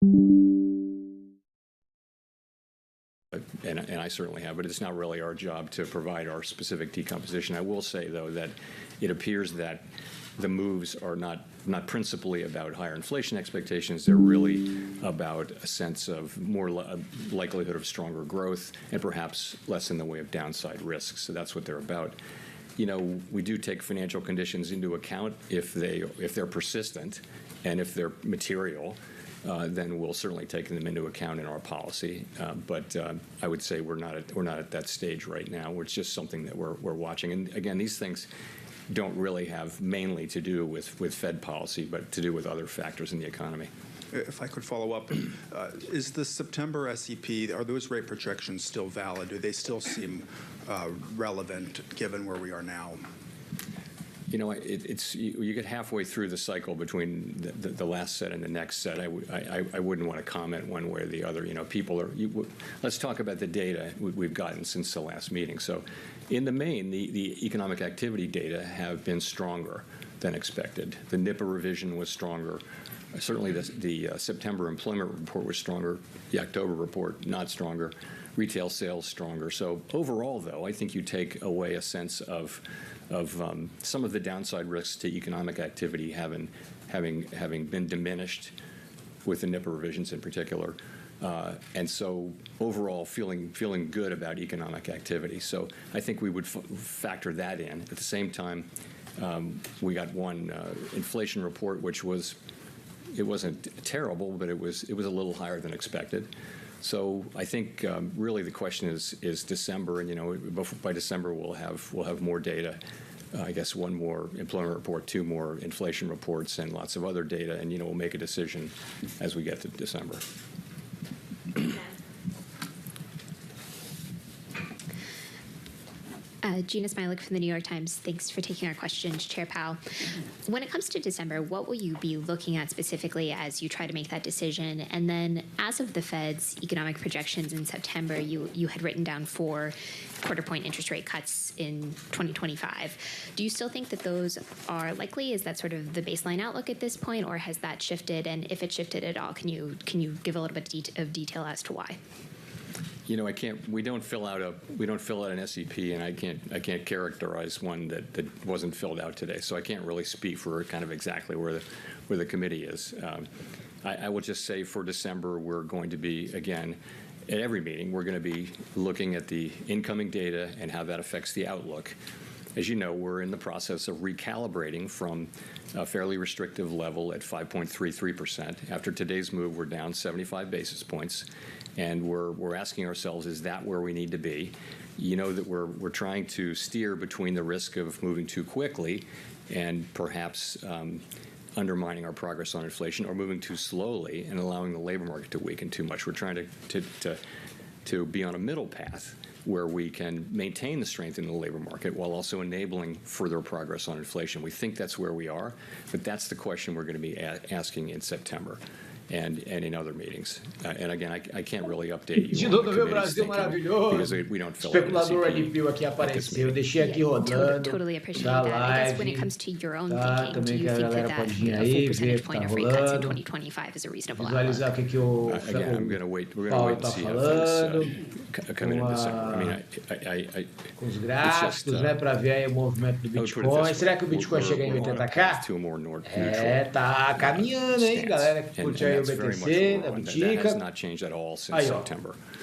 And I certainly have, but it's not really our job to provide our specific decomposition. I will say, though, that it appears that the moves are not principally about higher inflation expectations. They're really about a sense of more likelihood of stronger growth and perhaps less in the way of downside risks. So that's what they're about. You know, we do take financial conditions into account if they're persistent and if they're material. Then we'll certainly take them into account in our policy. But I would say we're not at that stage right now. It's just something that we're watching. And again, these things don't really have mainly to do with Fed policy, but to do with other factors in the economy. If I could follow up, is the September SEP, are those rate projections still valid? Do they still seem relevant given where we are now? You know, you get halfway through the cycle between the last set and the next set. I wouldn't want to comment one way or the other. You know, let's talk about the data we've gotten since the last meeting. So in the main, the economic activity data have been stronger than expected. The NIPA revision was stronger. Certainly the September employment report was stronger. The October report, not stronger. Retail sales stronger. So overall, though, I think you take away a sense of some of the downside risks to economic activity having been diminished with the NIPA revisions in particular. And so overall feeling good about economic activity. So I think we would factor that in. At the same time, we got one inflation report, which it wasn't terrible, but it was a little higher than expected. So I think really the question is December, and you know, by December we'll have more data. I guess one more employment report, two more inflation reports, and lots of other data, and you know, we'll make a decision as we get to December. Gina Smilik from the New York Times. Thanks for taking our questions, Chair Powell. When it comes to December, what will you be looking at specifically as you try to make that decision? And then as of the Fed's economic projections in September, you had written down 4 quarter-point interest rate cuts in 2025. Do you still think that those are likely? Is that sort of the baseline outlook at this point, or has that shifted? And if it shifted at all, can you give a little bit of detail as to why? You know, we don't fill out an SEP, and I can't characterize one that wasn't filled out today. So I can't really speak for kind of exactly where the committee is. I will just say for December, we're going to be, again, at every meeting, we're going to be looking at the incoming data and how that affects the outlook. As you know, we're in the process of recalibrating from a fairly restrictive level at 5.33%. After today's move, we're down 75 basis points. And we're asking ourselves, is that where we need to be? You know that we're trying to steer between the risk of moving too quickly and perhaps undermining our progress on inflation, or moving too slowly and allowing the labor market to weaken too much. We're trying to be on a middle path where we can maintain the strength in the labor market while also enabling further progress on inflation. We think that's where we are, but that's the question we're going to be asking in September. And in other meetings. And again, I can't really update you on the committee's thinking because we don't fill out an Especulador SEP Alipio aqui apareceu. Eu deixei aqui rodando. Totally appreciate da that. I guess when it live, comes to your own tá? thinking, do Também you que a think galera that pode vir a aí, full ver percentage o que point tá of rate cuts in rolando, 2025 is a reasonable visualizar o outlook? que o again, I'm going to wait. We're going to Paulo wait and tá see how falando, things come in December. I mean, com os gráficos, né, para ver aí o movimento do Bitcoin. Será que o Bitcoin chega em 80k? Tá caminhando, hein, galera que curte aí o BTC, da Bitica. Aí, ó,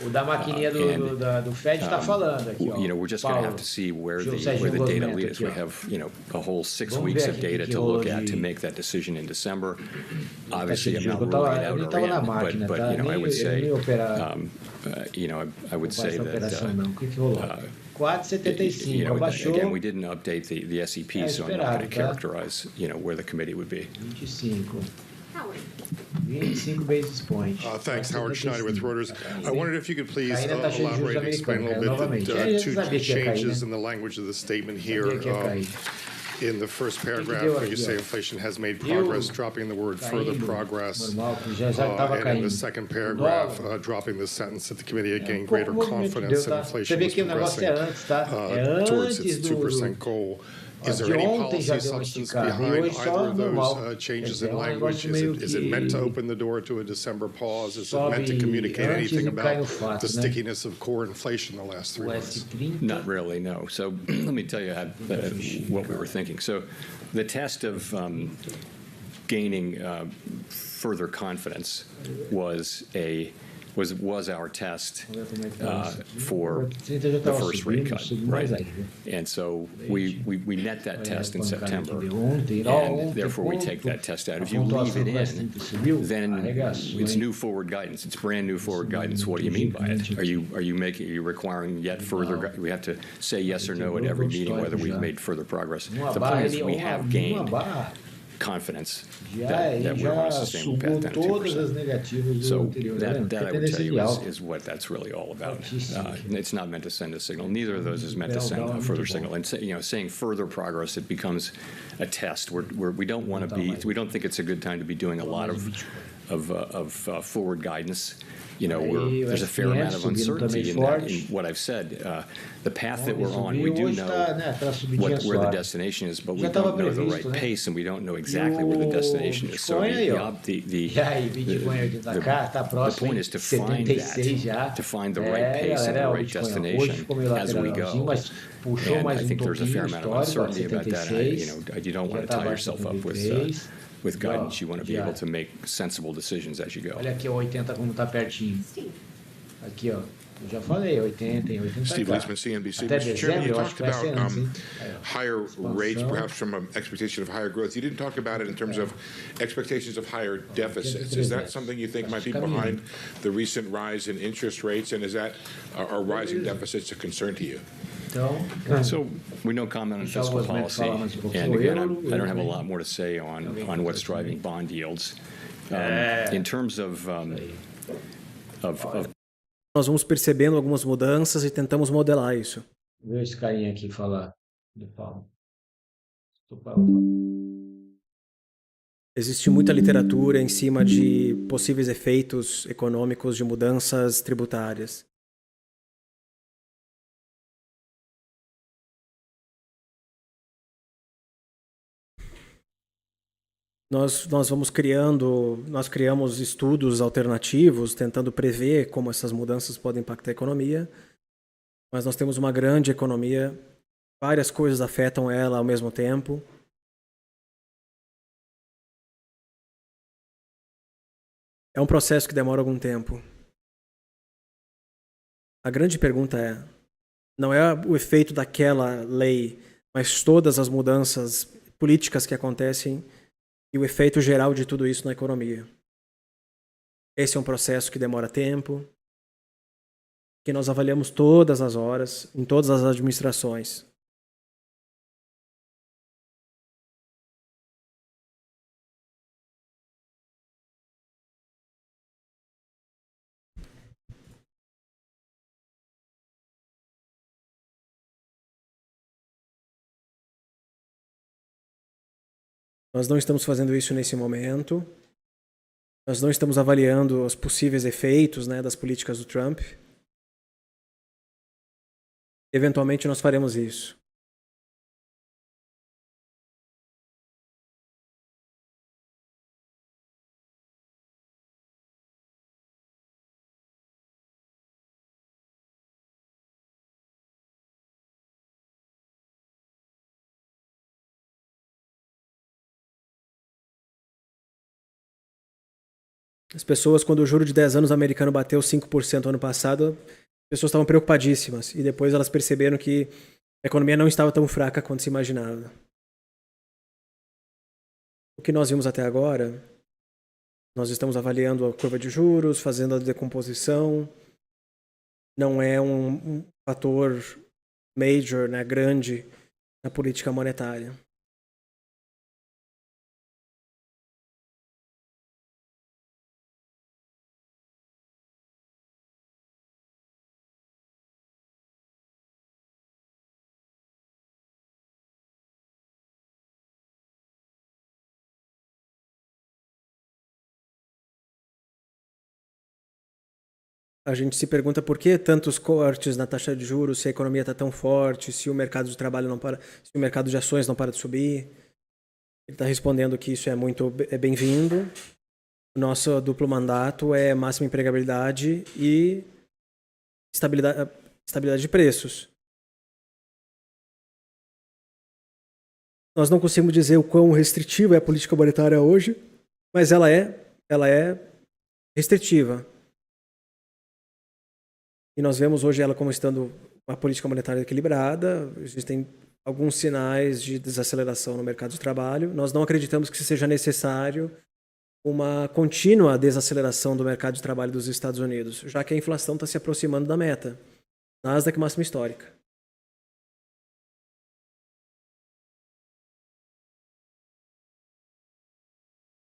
o da maquininha do Fed está falando aqui, ó. You know, we're just going to have to see where the data leads. We have, you know, a whole 6 weeks of data to look at to make that decision in December. Obviously, I'm not ruling it out or in, but you know, I would say, you know, I would say that. 4,75, you know, abaixou. again, we didn't update the SEP, so I'm not going to characterize, you know, where the committee would be. 25 basis points. Thanks, Howard Schneider with Reuters. I wondered if you could please elaborate and explain a little bit the 2 changes in the language of the statement here. In the first paragraph, where you say inflation has made progress, dropping the word further progress. And in the second paragraph, dropping the sentence that the committee had gained greater confidence that inflation was progressing towards its 2% goal. Is there De any ontem já policy deu uma substance esticada, e behind hoje só either of normal. those changes Quer in dizer, um language? negócio meio Is it meant to que open the door to a December pause? Is it sobe meant to communicate antes anything e cai no about fato, the né? stickiness of core inflation the last 3 O months? S30. Not really, no. So let me tell you what we were thinking. So the test of gaining further confidence was our test for the first rate cut, right? And so we met that test in September, and therefore we take that test out. If you leave it in, then it's new forward guidance. It's brand new forward guidance. What do you mean by it? Are you requiring yet further? We have to say yes or no at every meeting whether we've made further progress. The point is we have gained confidence that we're on a sustainable path down to 2%. So that I would tell you is what that's really all about. It's not meant to send a signal. Neither of those is meant to send a further signal. And saying further progress, it becomes a test. We don't want to be. We don't think it's a good time to be doing a lot of forward guidance. There's a fair amount of uncertainty in what I've said. The path that we're on, we do know where the destination is, but we don't know the right pace, and we don't know exactly where the destination is. So the point is to find that, to find the right pace and the right destination as we go. And I think there's a fair amount of uncertainty about that. You don't want to tie yourself up with guidance. You want to be able to make sensible decisions as you go. Olha aqui, 80 como está pertinho. Aqui, ó. Eu já falei, 80 e 80. Steve Leisman, CNBC. Até Mr. Chairman, dezembro, you eu acho talked que vai ser about antes, hein? higher rates, perhaps from an expectation of higher growth. You didn't talk about it in terms of expectations of higher deficits. Is that something you think might be behind the recent rise in interest rates? And are rising deficits a concern to you? So we don't comment on fiscal policy, and again, I don't have a lot more to say on what's driving bond yields. In terms of nós vamos percebendo algumas mudanças e tentamos modelar isso. Vê esse carinha aqui falar do Paulo. Existe muita literatura em cima de possíveis efeitos econômicos de mudanças tributárias. Nós criamos estudos alternativos tentando prever como essas mudanças podem impactar a economia, mas nós temos uma grande economia, várias coisas afetam ela ao mesmo tempo. É um processo que demora algum tempo. A grande pergunta não é o efeito daquela lei, mas todas as mudanças políticas que acontecem e o efeito geral de tudo isso na economia. Esse é um processo que demora tempo, que nós avaliamos todas as horas, em todas as administrações. Nós não estamos fazendo isso nesse momento. Nós não estamos avaliando os possíveis efeitos, das políticas do Trump. Eventualmente nós faremos isso. As pessoas, quando o juro de 10 anos americano bateu 5% ano passado, as pessoas estavam preocupadíssimas. E depois elas perceberam que a economia não estava tão fraca quanto se imaginava. O que nós vimos até agora, nós estamos avaliando a curva de juros, fazendo a decomposição. Não é um fator major, grande, na política monetária. a gente se pergunta por que tantos cortes na taxa de juros, se a economia está tão forte, se o mercado de trabalho não para, se o mercado de ações não para de subir. Ele está respondendo que isso é bem-vindo. O nosso duplo mandato é máxima empregabilidade e estabilidade de preços. Nós não conseguimos dizer o quão restritiva é a política monetária hoje, mas ela é restritiva. E nós vemos hoje ela como estando uma política monetária equilibrada. Existem alguns sinais de desaceleração no mercado de trabalho. Nós não acreditamos que seja necessário uma contínua desaceleração do mercado de trabalho dos Estados Unidos, já que a inflação está se aproximando da meta. Nasdaq máxima histórica.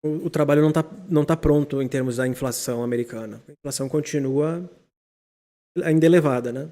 O trabalho não tá pronto em termos da inflação americana. A inflação continua ainda elevada, né?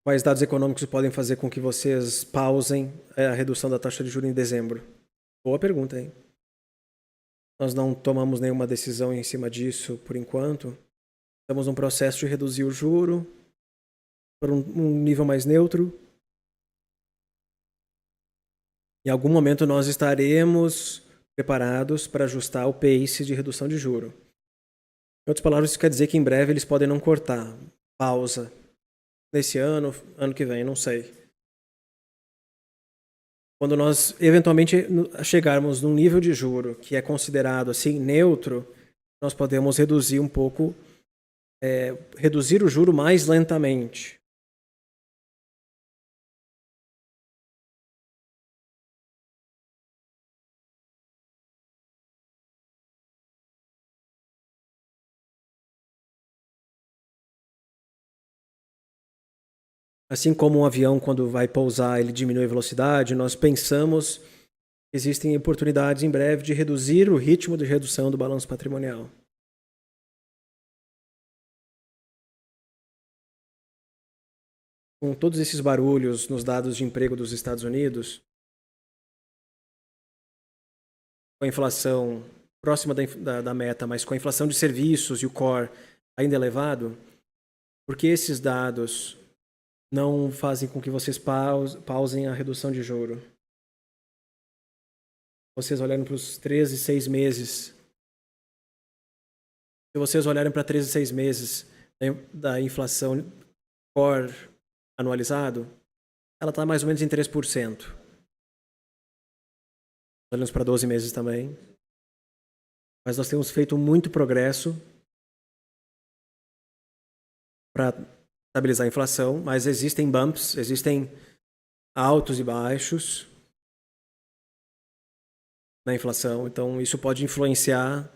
Quais dados econômicos podem fazer com que vocês pausem a redução da taxa de juros em dezembro? Boa pergunta, hein? Nós não tomamos nenhuma decisão em cima disso por enquanto. Estamos num processo de reduzir o juro para um nível mais neutro. Em algum momento nós estaremos preparados para ajustar o pace de redução de juro. Em outras palavras, isso quer dizer que em breve eles podem não cortar. Pausa. Nesse ano que vem, não sei. Quando nós eventualmente chegarmos num nível de juro que é considerado assim neutro, nós podemos reduzir um pouco, reduzir o juro mais lentamente. Assim como um avião, quando vai pousar, ele diminui a velocidade, nós pensamos que existem oportunidades em breve de reduzir o ritmo de redução do balanço patrimonial. Com todos esses barulhos nos dados de emprego dos Estados Unidos, com a inflação próxima da meta, mas com a inflação de serviços e o core ainda elevado, porque esses dados não fazem com que vocês pausem a redução de juro. Vocês olharem para os 13, 6 meses. Se vocês olharem para 13, 6 meses da inflação core anualizado, ela está mais ou menos em 3%. Olhamos para 12 meses também. Mas nós temos feito muito progresso para estabilizar a inflação, mas existem bumps, existem altos e baixos na inflação, então isso pode influenciar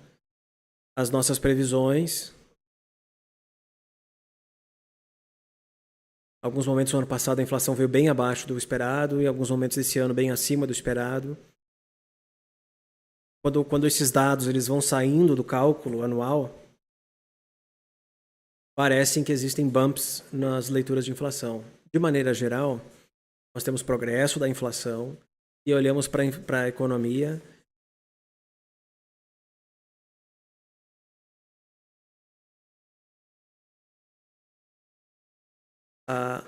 as nossas previsões. Em alguns momentos do ano passado a inflação veio bem abaixo do esperado, e em alguns momentos desse ano bem acima do esperado. Quando esses dados eles vão saindo do cálculo anual, parecem que existem bumps nas leituras de inflação. De maneira geral, nós temos progresso da inflação e olhamos para a economia a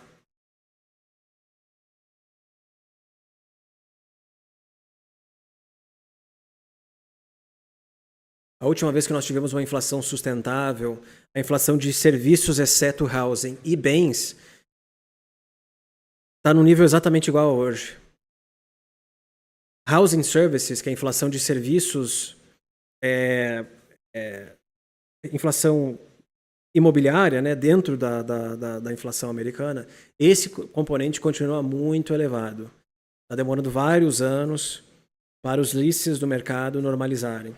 última vez que nós tivemos uma inflação sustentável, a inflação de serviços, exceto housing, e bens, está no nível exatamente igual a hoje. Housing services, que é a inflação de serviços, inflação imobiliária, né, dentro da inflação americana, esse componente continua muito elevado. Está demorando vários anos para os índices do mercado normalizarem.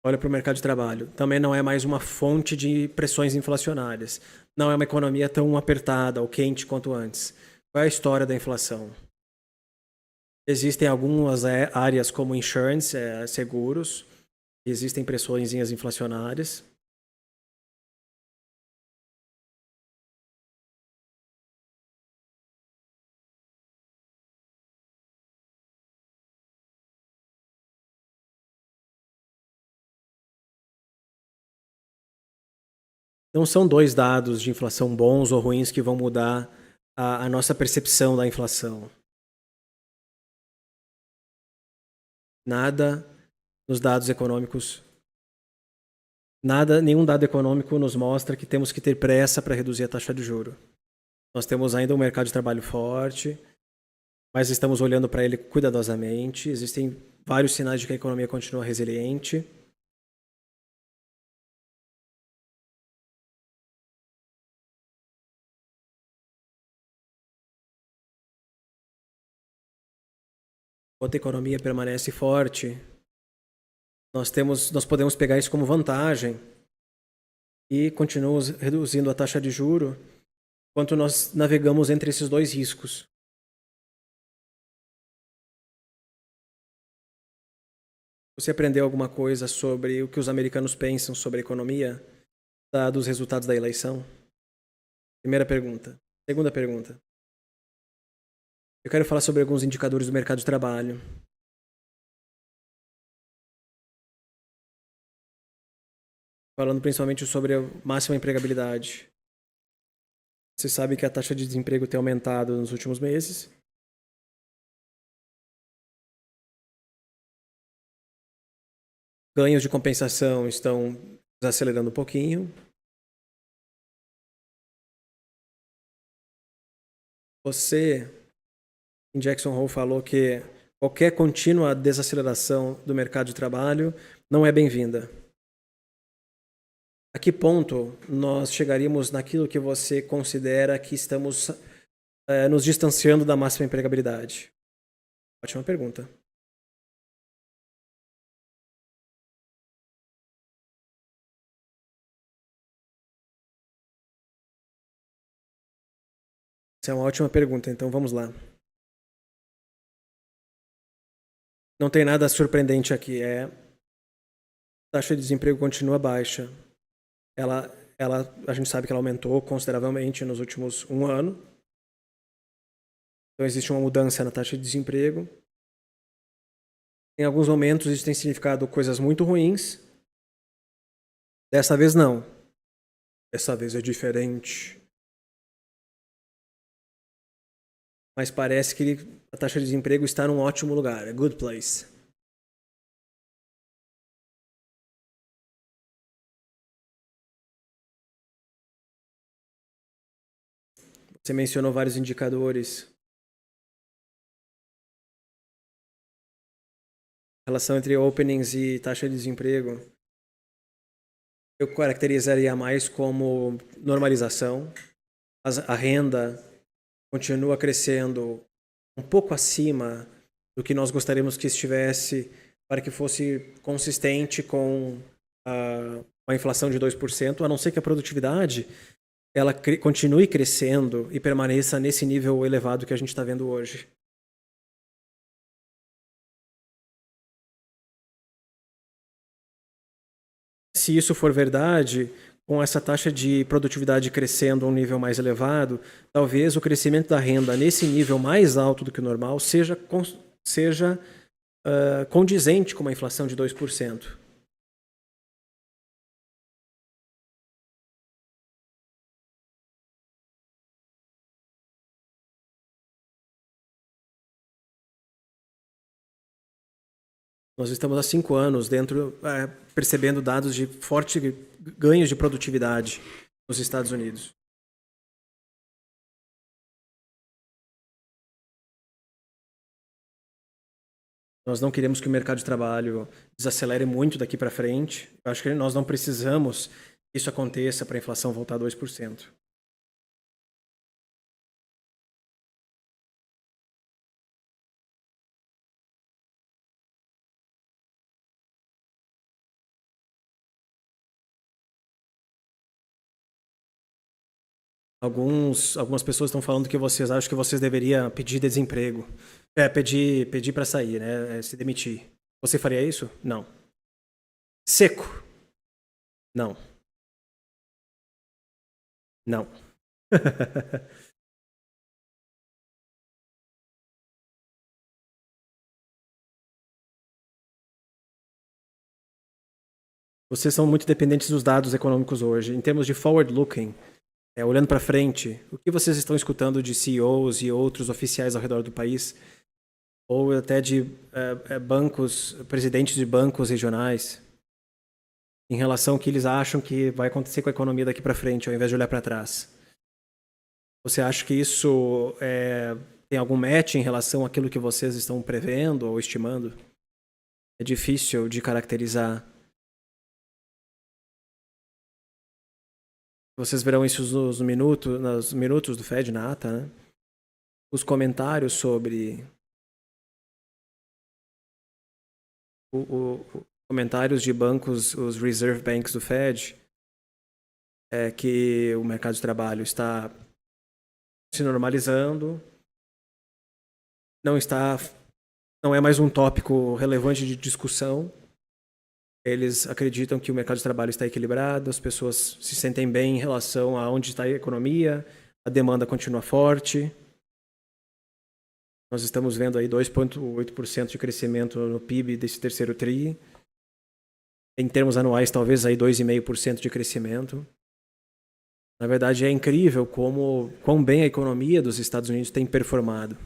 olha para o mercado de trabalho. Também não é mais uma fonte de pressões inflacionárias. Não é uma economia tão apertada ou quente quanto antes. Qual é a história da inflação? Existem algumas áreas como insurance, seguros, existem pressões inflacionárias. Não são dois dados de inflação bons ou ruins que vão mudar a nossa percepção da inflação. Nada nos dados econômicos, nenhum dado econômico nos mostra que temos que ter pressa para reduzir a taxa de juros. Nós temos ainda um mercado de trabalho forte, mas estamos olhando para ele cuidadosamente. Existem vários sinais de que a economia continua resiliente. Enquanto a economia permanece forte, nós podemos pegar isso como vantagem e continuamos reduzindo a taxa de juro enquanto nós navegamos entre esses dois riscos. Você aprendeu alguma coisa sobre o que os americanos pensam sobre a economia, dados os resultados da eleição? Primeira pergunta. Segunda pergunta. Eu quero falar sobre alguns indicadores do mercado de trabalho. Falando principalmente sobre a máxima empregabilidade. Você sabe que a taxa de desemprego tem aumentado nos últimos meses. Ganhos de compensação estão desacelerando um pouquinho. Você, em Jackson Hole, falou que qualquer contínua desaceleração do mercado de trabalho não é bem-vinda. A que ponto nós chegaríamos naquilo que você considera que estamos nos distanciando da máxima empregabilidade? Ótima pergunta. Essa é uma ótima pergunta, então vamos lá. Não tem nada surpreendente aqui. A taxa de desemprego continua baixa. A gente sabe que ela aumentou consideravelmente nos últimos um ano. Então existe uma mudança na taxa de desemprego. Em alguns momentos isso tem significado coisas muito ruins. Dessa vez não. Dessa vez é diferente. Mas parece que a taxa de desemprego está num ótimo lugar. A good place. Você mencionou vários indicadores. A relação entre openings e taxa de desemprego. Eu caracterizaria mais como normalização. A renda continua crescendo um pouco acima do que nós gostaríamos que estivesse para que fosse consistente com a inflação de 2%, a não ser que a produtividade ela continue crescendo e permaneça nesse nível elevado que a gente está vendo hoje. Se isso for verdade, com essa taxa de produtividade crescendo a um nível mais elevado, talvez o crescimento da renda nesse nível mais alto do que o normal seja condizente com uma inflação de 2%. Nós estamos há 5 anos percebendo dados de fortes ganhos de produtividade nos Estados Unidos. Nós não queremos que o mercado de trabalho desacelere muito daqui para frente. Eu acho que nós não precisamos que isso aconteça para a inflação voltar a 2%. Algumas pessoas estão falando que vocês acham que vocês deveriam pedir desemprego. Pedir para sair, né? Se demitir. Você faria isso? Não. Seco? Não. Não. Vocês são muito dependentes dos dados econômicos hoje. Em termos de forward-looking, olhando para frente, o que vocês estão escutando de CEOs e outros oficiais ao redor do país, ou até de presidentes de bancos regionais, em relação ao que eles acham que vai acontecer com a economia daqui para frente, ao invés de olhar para trás? Você acha que isso tem algum match em relação àquilo que vocês estão prevendo ou estimando? É difícil de caracterizar. Vocês verão isso nos minutos do Fed na ata, né? Os comentários sobre comentários de bancos, os reserve banks do Fed, que o mercado de trabalho está se normalizando, não é mais um tópico relevante de discussão. Eles acreditam que o mercado de trabalho está equilibrado, as pessoas se sentem bem em relação a onde está a economia, a demanda continua forte. Nós estamos vendo aí 2,8% de crescimento no PIB desse terceiro TRI. Em termos anuais, talvez aí 2,5% de crescimento. Na verdade, é incrível quão bem a economia dos Estados Unidos tem performado.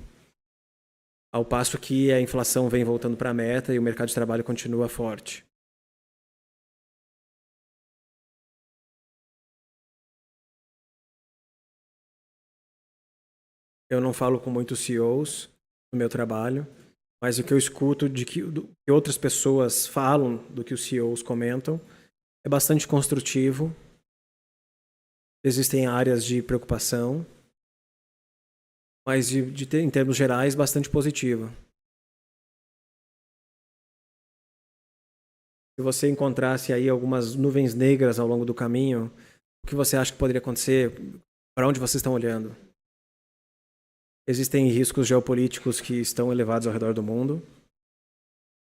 Ao passo que a inflação vem voltando para a meta e o mercado de trabalho continua forte. Eu não falo com muitos CEOs no meu trabalho, mas o que eu escuto do que outras pessoas falam, do que os CEOs comentam, é bastante construtivo. Existem áreas de preocupação, mas em termos gerais, bastante positiva. Se você encontrasse aí algumas nuvens negras ao longo do caminho, o que você acha que poderia acontecer? Para onde vocês estão olhando? Existem riscos geopolíticos que estão elevados ao redor do mundo.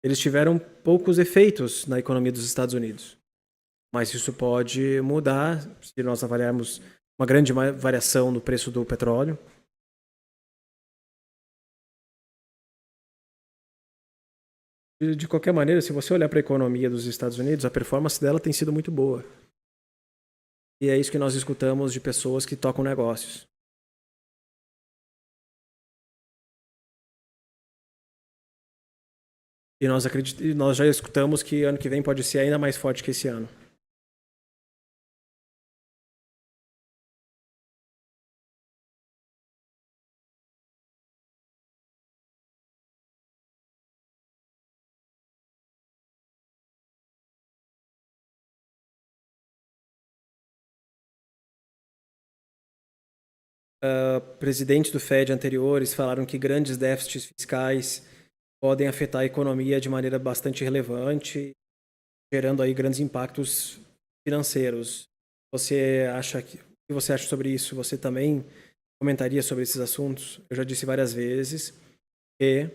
Eles tiveram poucos efeitos na economia dos Estados Unidos. Mas isso pode mudar se nós avaliarmos uma grande variação no preço do petróleo. De qualquer maneira, se você olhar para a economia dos Estados Unidos, a performance dela tem sido muito boa. E é isso que nós escutamos de pessoas que tocam negócios. E nós já escutamos que ano que vem pode ser ainda mais forte que esse ano. Presidentes do Fed anteriores falaram que grandes déficits fiscais podem afetar a economia de maneira bastante relevante, gerando aí grandes impactos financeiros. O que você acha sobre isso? Você também comentaria sobre esses assuntos? Eu já disse várias vezes que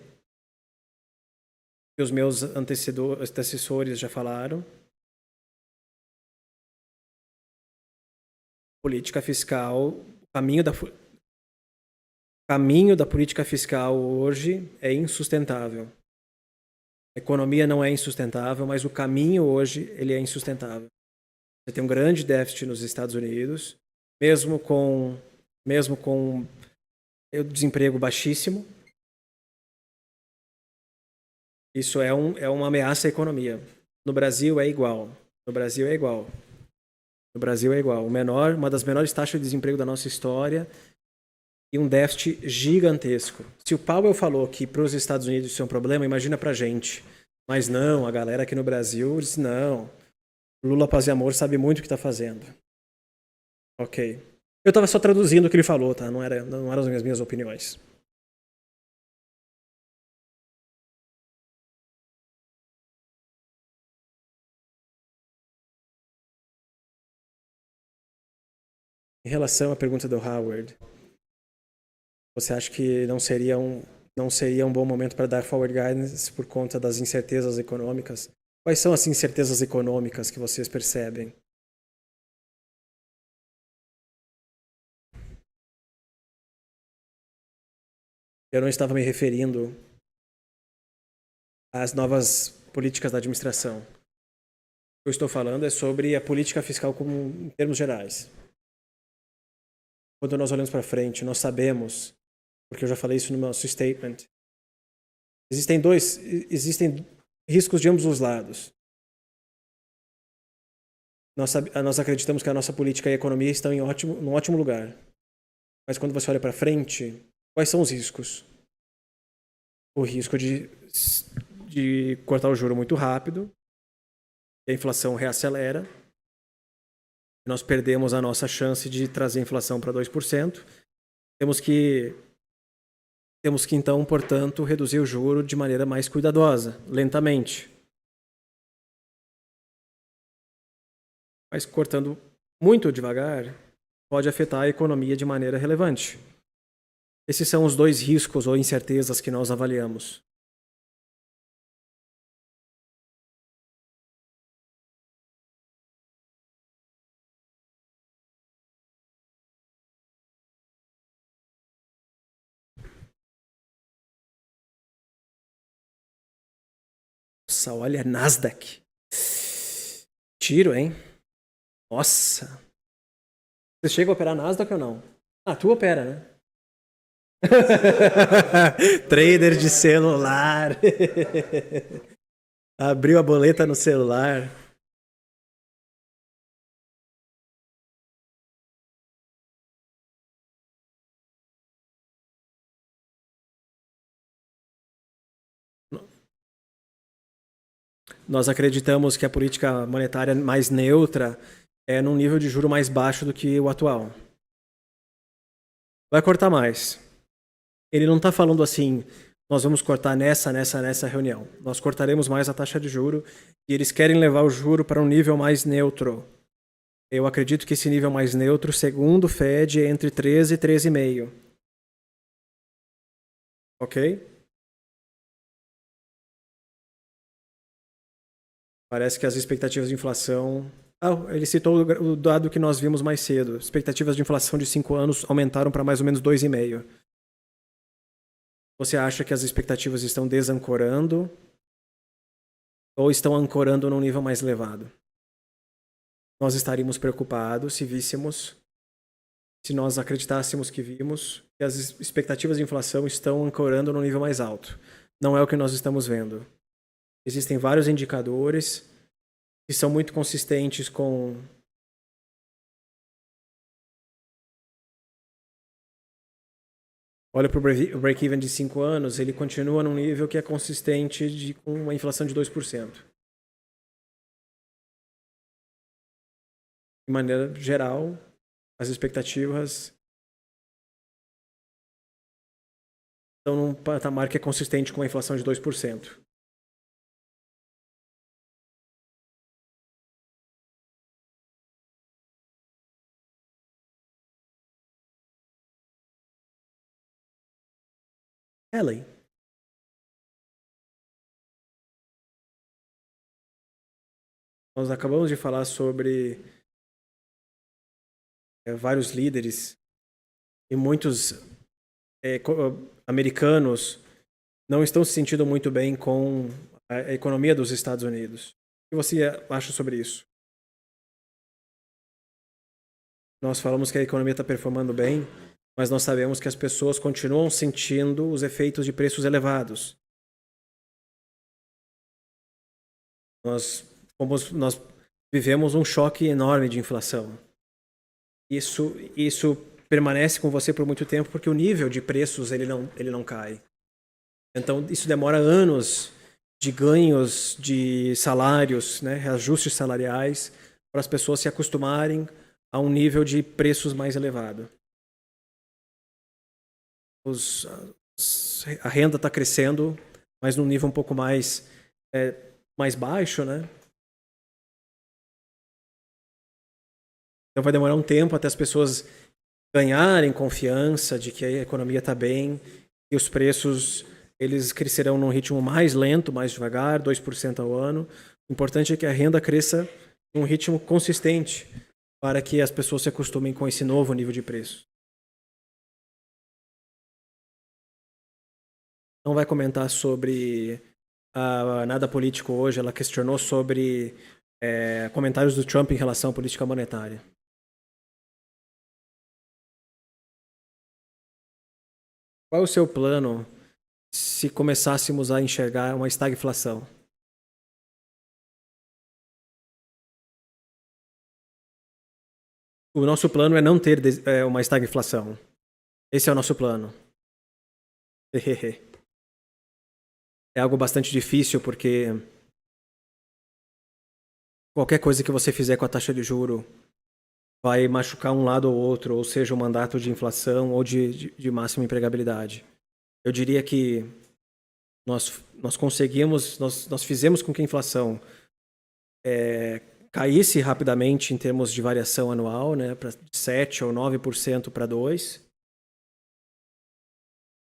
os meus antecessores já falaram. Política fiscal, o caminho da política fiscal hoje é insustentável. A economia não é insustentável, mas o caminho hoje ele é insustentável. Você tem um grande déficit nos Estados Unidos, mesmo com o desemprego baixíssimo. Isso é uma ameaça à economia. No Brasil é igual. Uma das menores taxas de desemprego da nossa história e um déficit gigantesco. Se o Powell falou que para os Estados Unidos isso é um problema, imagina para a gente. Mas não, a galera aqui no Brasil diz não. Lula, paz e amor, sabe muito o que está fazendo. Ok. Eu estava só traduzindo o que ele falou, tá? Não eram as minhas opiniões. Em relação à pergunta do Howard, você acha que não seria um bom momento para dar forward guidance por conta das incertezas econômicas? Quais são as incertezas econômicas que vocês percebem? Eu não estava me referindo às novas políticas da administração. O que eu estou falando é sobre a política fiscal em termos gerais. Quando nós olhamos para frente, nós sabemos, porque eu já falei isso no nosso statement, existem riscos de ambos os lados. Nós acreditamos que a nossa política e a economia estão num ótimo lugar. Mas quando você olha para frente, quais são os riscos? O risco de cortar o juro muito rápido, a inflação reacelera, nós perdemos a nossa chance de trazer a inflação para 2%. Temos que então, portanto, reduzir o juro de maneira mais cuidadosa, lentamente. Mas cortando muito devagar, pode afetar a economia de maneira relevante. Esses são os dois riscos ou incertezas que nós avaliamos. Nossa, olha, Nasdaq. Tiro, hein? Nossa. Você chega a operar Nasdaq ou não? Ah, tu opera, né? Trader de celular. Abriu a boleta no celular. Nós acreditamos que a política monetária mais neutra é num nível de juro mais baixo do que o atual. Vai cortar mais. Ele não está falando assim, nós vamos cortar nessa reunião. Nós cortaremos mais a taxa de juro e eles querem levar o juro para um nível mais neutro. Eu acredito que esse nível mais neutro, segundo o Fed, é entre 13 e 13,5. Ok? Parece que as expectativas de inflação... ele citou o dado que nós vimos mais cedo. Expectativas de inflação de 5 anos aumentaram para mais ou menos 2,5. Você acha que as expectativas estão desancorando ou estão ancorando num nível mais elevado? Nós estaríamos preocupados se nós acreditássemos que vimos que as expectativas de inflação estão ancorando num nível mais alto. Não é o que nós estamos vendo. Existem vários indicadores que são muito consistentes com olha para o break-even de 5 anos, ele continua num nível que é consistente com uma inflação de 2%. De maneira geral, as expectativas estão num patamar que é consistente com uma inflação de 2%. Ellie. Nós acabamos de falar sobre vários líderes e muitos americanos não estão se sentindo muito bem com a economia dos Estados Unidos. O que você acha sobre isso? Nós falamos que a economia está performando bem, mas nós sabemos que as pessoas continuam sentindo os efeitos de preços elevados. Nós vivemos um choque enorme de inflação. Isso permanece com você por muito tempo porque o nível de preços ele não cai. Então isso demora anos de ganhos de salários, né, reajustes salariais, para as pessoas se acostumarem a um nível de preços mais elevado. A renda está crescendo, mas num nível um pouco mais baixo, né? Então vai demorar um tempo até as pessoas ganharem confiança de que a economia está bem e os preços eles crescerão num ritmo mais lento, mais devagar, 2% ao ano. O importante é que a renda cresça em um ritmo consistente para que as pessoas se acostumem com esse novo nível de preço. Não vai comentar sobre nada político hoje. Ela questionou sobre comentários do Trump em relação à política monetária. Qual é o seu plano se começássemos a enxergar uma estagflação? O nosso plano é não ter uma estagflação. Esse é o nosso plano. É algo bastante difícil porque qualquer coisa que você fizer com a taxa de juro vai machucar um lado ou outro, ou seja, o mandato de inflação ou de máxima empregabilidade. Eu diria que nós conseguimos, nós fizemos com que a inflação caísse rapidamente em termos de variação anual, né, para 7 ou 9% para 2%,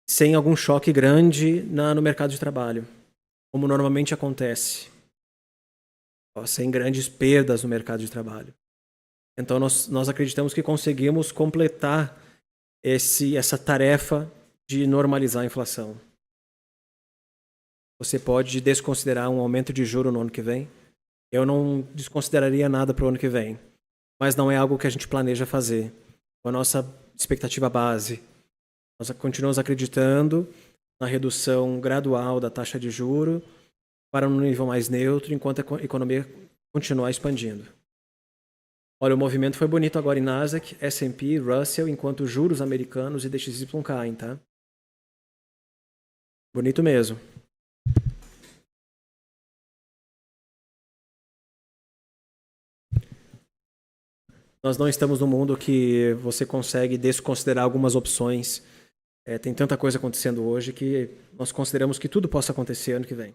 sem algum choque grande no mercado de trabalho, como normalmente acontece, sem grandes perdas no mercado de trabalho. Então, nós acreditamos que conseguimos completar essa tarefa de normalizar a inflação. Você pode desconsiderar um aumento de juro no ano que vem. Eu não desconsideraria nada para o ano que vem, mas não é algo que a gente planeja fazer. A nossa expectativa base, nós continuamos acreditando na redução gradual da taxa de juro para um nível mais neutro, enquanto a economia continuar expandindo. Olha, o movimento foi bonito agora em Nasdaq, S&P, Russell, enquanto os juros americanos e DXY caem, tá? Bonito mesmo. Nós não estamos num mundo que você consegue desconsiderar algumas opções. Tem tanta coisa acontecendo hoje que nós consideramos que tudo possa acontecer ano que vem.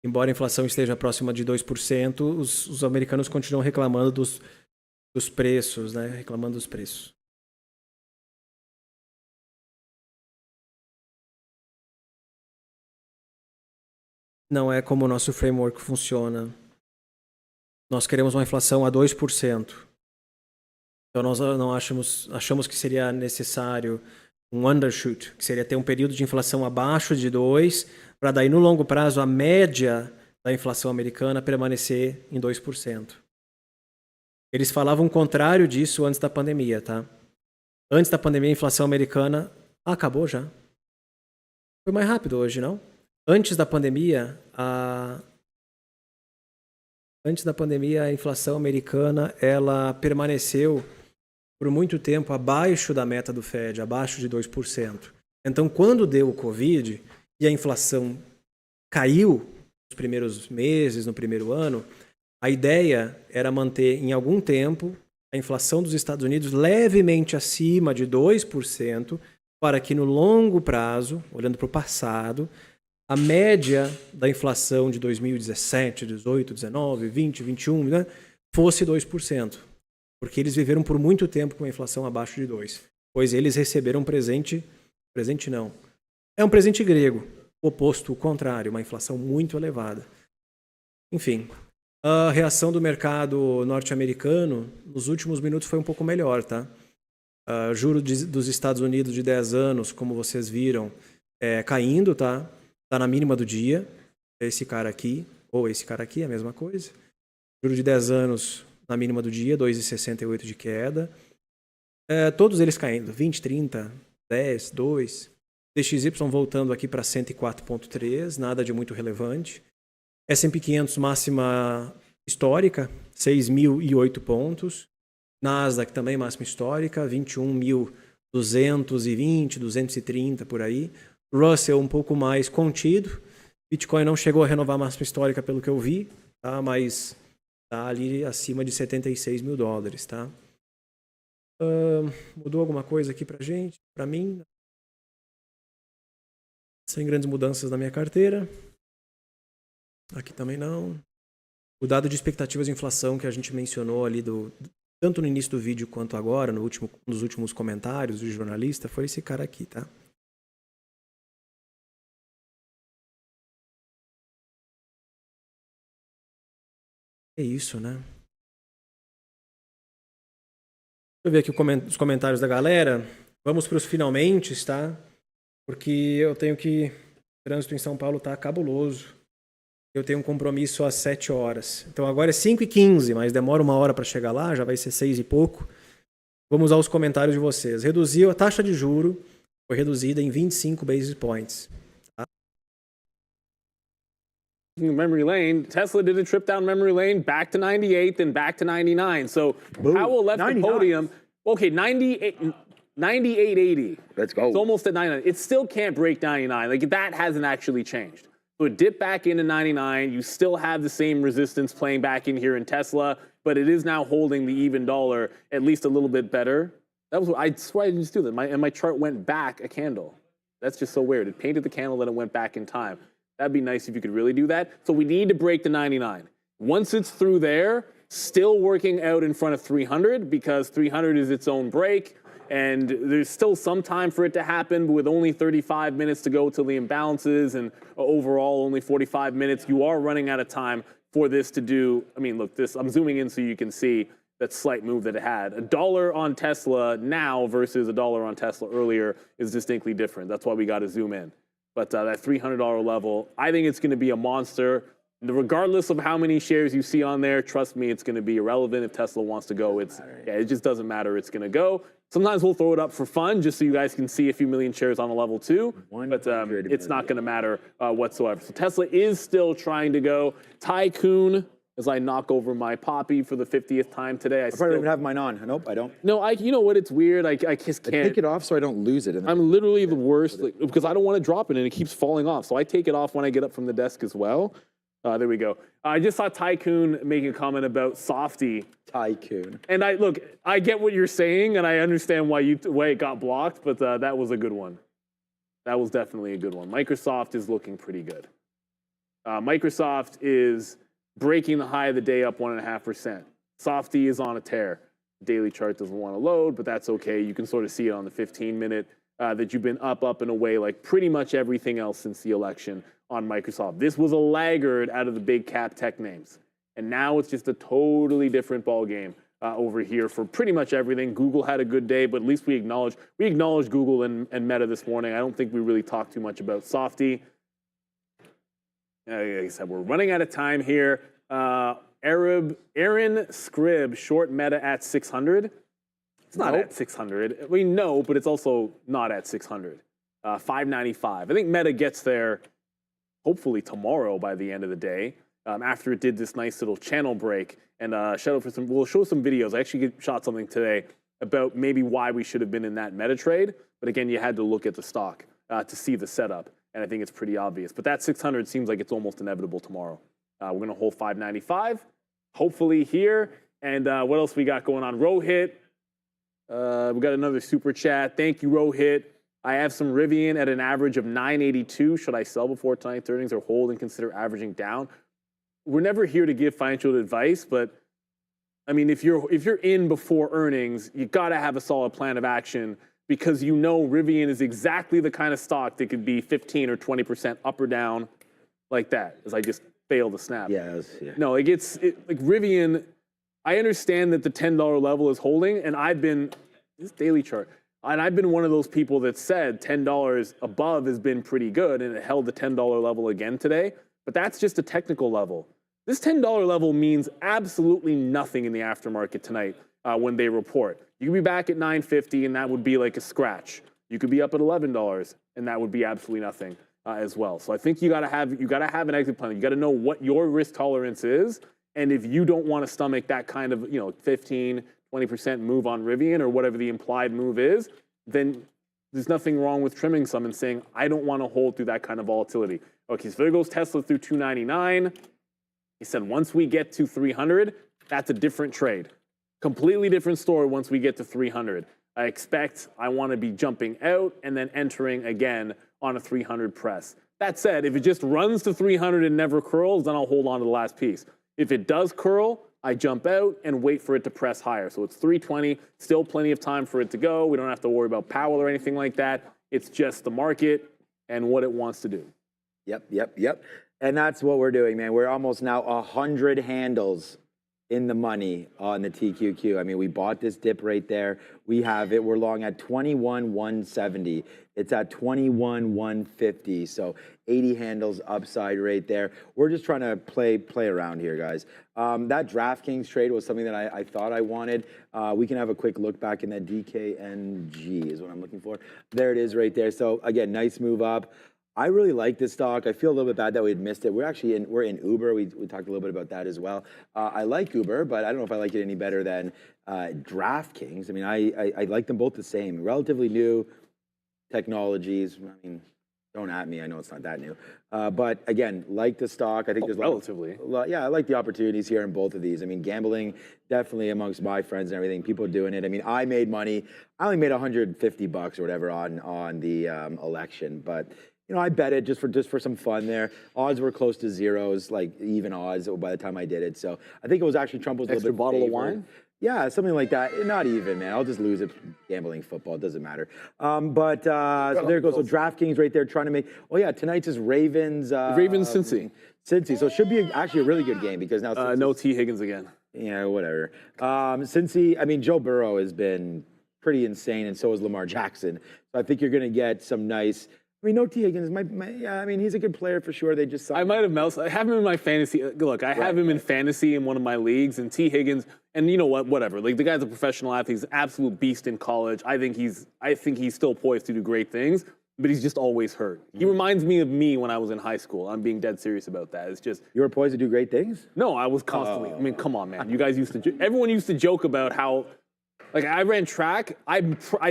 Embora a inflação esteja próxima de 2%, os americanos continuam reclamando dos preços, né? Reclamando dos preços. Não é como o nosso framework funciona. Nós queremos uma inflação a 2%. Então nós não achamos que seria necessário um undershoot, que seria ter um período de inflação abaixo de 2%, para daí no longo prazo a média da inflação americana permanecer em 2%. Eles falavam o contrário disso antes da pandemia, tá? Antes da pandemia, a inflação americana acabou já. Foi mais rápido hoje, não? Antes da pandemia, a inflação americana ela permaneceu por muito tempo abaixo da meta do Fed, abaixo de 2%. Então, quando deu o Covid e a inflação caiu nos primeiros meses, no primeiro ano, a ideia era manter em algum tempo a inflação dos Estados Unidos levemente acima de 2%, para que no longo prazo, olhando para o passado, a média da inflação de 2017, 18, 19, 20, 21, né, fosse 2%. Porque eles viveram por muito tempo com a inflação abaixo de 2%. Pois eles receberam um presente não. É um presente grego, o oposto, o contrário, uma inflação muito elevada. Enfim, a reação do mercado norte-americano nos últimos minutos foi um pouco melhor, tá? Juro dos Estados Unidos de 10 anos, como vocês viram, caindo, tá? Tá na mínima do dia. Esse cara aqui, ou esse cara aqui, é a mesma coisa. Juro de 10 anos na mínima do dia, 2,68 de queda. Todos eles caindo, 20, 30, 10, 2. DXY voltando aqui para 104,3, nada de muito relevante. S&P 500 máxima histórica, 6.008 pontos. Nasdaq também máxima histórica, 21.220, 230 por aí. Russell um pouco mais contido. Bitcoin não chegou a renovar a máxima histórica pelo que eu vi, tá? Mas Tá ali acima de 76 mil dólares, tá? Mudou alguma coisa aqui pra gente? Pra mim? Sem grandes mudanças na minha carteira. Aqui também não. O dado de expectativas de inflação que a gente mencionou ali, tanto no início do vídeo quanto agora, nos últimos comentários do jornalista, foi esse cara aqui, tá? É isso, né? Deixa eu ver aqui os comentários da galera. Vamos para os finalmente, tá? Porque eu tenho que... O trânsito em São Paulo tá cabuloso. Eu tenho um compromisso às 7 horas. Então agora é 5h15, mas demora 1 hora para chegar lá, já vai ser 6 e pouco. Vamos aos comentários de vocês. Reduziu a taxa de juro, foi reduzida em 25 basis points. Tá? Memory lane, Tesla did a trip down memory lane, back to 98, then back to 99. So Powell left 99. The podium. Okay, 98.80. Let's go. It's almost at 99. It still can't break 99. Like, that hasn't actually changed. So it dipped back into 99. You still have the same resistance playing back in here in Tesla, but it is now holding the even dollar at least a little bit better. That was what I swear I didn't just do that. My chart went back a candle. That's just so weird. It painted the candle, then it went back in time. That'd be nice if you could really do that. So we need to break the 99. Once it's through there, still working out in front of 300 because 300 is its own break. And there's still some time for it to happen, but with only 35 minutes to go till the imbalances and overall only 45 minutes, you are running out of time for this to do. I mean, look, I'm zooming in so you can see that slight move that it had. $1 on Tesla now versus $1 on Tesla earlier is distinctly different. That's why we got to zoom in. But that $300 level, I think it's going to be a monster. Regardless of how many shares you see on there, trust me, it's going to be irrelevant. If Tesla wants to go, it just doesn't matter. It's going to go. Sometimes we'll throw it up for fun, just so you guys can see a few million shares on a level 2. But it's not going to matter whatsoever. So Tesla is still trying to go. Tycoon, as I knock over my Poppy for the 50th time today. I probably don't even have mine on. Nope, I don't. No, you know what? It's weird. I just can't. I take it off so I don't lose it. I'm literally the worst because I don't want to drop it and it keeps falling off. So I take it off when I get up from the desk as well. There we go. I just saw Tycoon making a comment about Softy. Tycoon. And I get what you're saying, and I understand why it got blocked, but that was a good one. That was definitely a good one. Microsoft is looking pretty good. Microsoft is breaking the high of the day up 1.5%. Softy is on a tear. Daily chart doesn't want to load, but that's okay. You can sort of see it on the 15-minute that you've been up and away like pretty much everything else since the election on Microsoft. This was a laggard out of the big cap tech names. And now it's just a totally different ball game over here for pretty much everything. Google had a good day, but at least we acknowledged Google and Meta this morning. I don't think we really talked too much about Softy. Like I said, we're running out of time here. Aaron Scribb, short Meta at 600. It's not at 600. We know, but it's also not at 600. 595. I think Meta gets there hopefully tomorrow by the end of the day, after it did this nice little channel break. And we'll show some videos. I actually shot something today about maybe why we should have been in that Meta trade. But again, you had to look at the stock to see the setup. And I think it's pretty obvious. But that 600 seems like it's almost inevitable tomorrow. We're going to hold 595, hopefully here. And what else we got going on? Rohit. We got another super chat. Thank you, Rohit. I have some Rivian at an average of 982. Should I sell before tonight's earnings or hold and consider averaging down? We're never here to give financial advice, but I mean, if you're in before earnings, you got to have a solid plan of action because you know Rivian is exactly the kind of stock that could be 15 or 20% up or down like that, as I just failed to snap. Yes. Yeah. No, like Rivian, I understand that the $10 level is holding, and this daily chart, and I've been one of those people that said $10 above has been pretty good, and it held the $10 level again today. But that's just a technical level. This $10 level means absolutely nothing in the aftermarket tonight when they report. You could be back at $9.50, and that would be like a scratch. You could be up at $11, and that would be absolutely nothing as well. So I think you got to have an exit plan. You got to know what your risk tolerance is, and if you don't want to stomach that kind of 15, 20% move on Rivian or whatever the implied move is, then there's nothing wrong with trimming some and saying, I don't want to hold through that kind of volatility. Okay, so there goes Tesla through 299. He said, once we get to 300, that's a different trade. Completely different story once we get to 300. I want to be jumping out and then entering again on a 300 press. That said, if it just runs to 300 and never curls, then I'll hold on to the last piece. If it does curl, I jump out and wait for it to press higher. So it's 320, still plenty of time for it to go. We don't have to worry about Powell or anything like that. It's just the market and what it wants to do. Yep. And that's what we're doing, man. We're almost now 100 handles in the money on the TQQ. I mean, we bought this dip right there. We have it. We're long at 21,170. It's at 21,150. So 80 handles upside right there. We're just trying to play around here, guys. That DraftKings trade was something that I thought I wanted. We can have a quick look back in that DKNG is what I'm looking for. There it is right there. So again, nice move up. I really like this stock. I feel a little bit bad that we had missed it. We're in Uber. We talked a little bit about that as well. I like Uber, but I don't know if I like it any better than DraftKings. I mean, I like them both the same. Relatively new technologies. I mean, don't at me. I know it's not that new. But again, like the stock. I think there's relatively. Yeah, I like the opportunities here in both of these. I mean, gambling, definitely amongst my friends and everything, people doing it. I mean, I made money. I only made $150 or whatever on the election, but you know, I bet it just for some fun there. Odds were close to zeros, like even odds by the time I did it. So I think it was actually Trump was a little bit bottle favored. of wine? Yeah, something like that. Not even, man. I'll just lose it gambling football. It doesn't matter. So there it goes. So DraftKings right there trying to make. Oh yeah, tonight's is Ravens. Cincy. Cincy. So it should be actually a really good game because now. No T. Higgins again. Yeah, whatever. Cincy. I mean, Joe Burrow has been pretty insane, and so has Lamar Jackson. So I think you're going to get some nice. I mean, no T. Higgins. Yeah, I mean, he's a good player for sure. They just. I might have moused. I have him in my fantasy. Look, I have him in fantasy in one of my leagues, and T. Higgins. And you know what? Whatever. Like the guy's a professional athlete. He's an absolute beast in college. I think he's still poised to do great things, but he's just always hurt. He reminds me of me when I was in high school. I'm being dead serious about that. It's just. You were poised to do great things? No, I was constantly. I mean, come on, man. You guys used to. Everyone used to joke about how. Like I ran track. I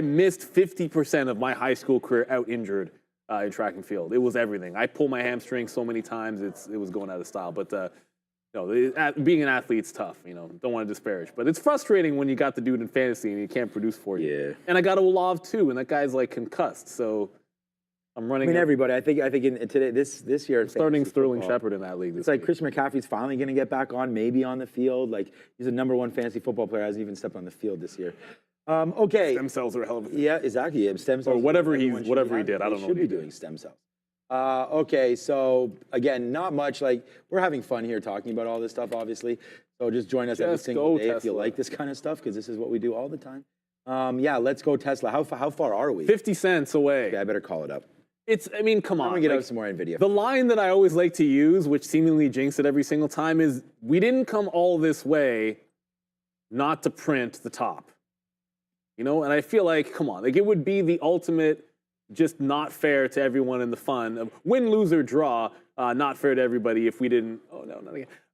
missed 50% of my high school career out injured. In track and field. It was everything. I pulled my hamstring so many times, it was going out of style. But being an athlete's tough, don't want to disparage. But it's frustrating when you got the dude in fantasy and he can't produce for you. Yeah. And I got Olav too, and that guy's like concussed. So I'm running. I mean, everybody. I think in today this year. Starting Sterling Shepard in that league. It's like Christian McCaffrey's finally going to get back on, maybe on the field. Like he's a #1 fantasy football player. Hasn't even stepped on the field this year. Okay. Stem cells are a hell of a thing. Yeah, exactly. Yeah, stem cells. Or whatever he did. I don't know. Should be doing stem cells. Okay, so again, not much. Like we're having fun here talking about all this stuff, obviously. So just join us every single day if you like this kind of stuff, because this is what we do all the time. Yeah, let's go Tesla. How far are we? 50 cents away. Okay, I better call it up. I mean, come on. I'm gonna get out some more NVIDIA. The line that I always like to use, which seemingly jinx it every single time, is we didn't come all this way not to print the top. And I feel like, come on, like it would be the ultimate, just not fair to everyone in the fun of win, lose, or draw, not fair to everybody if we didn't,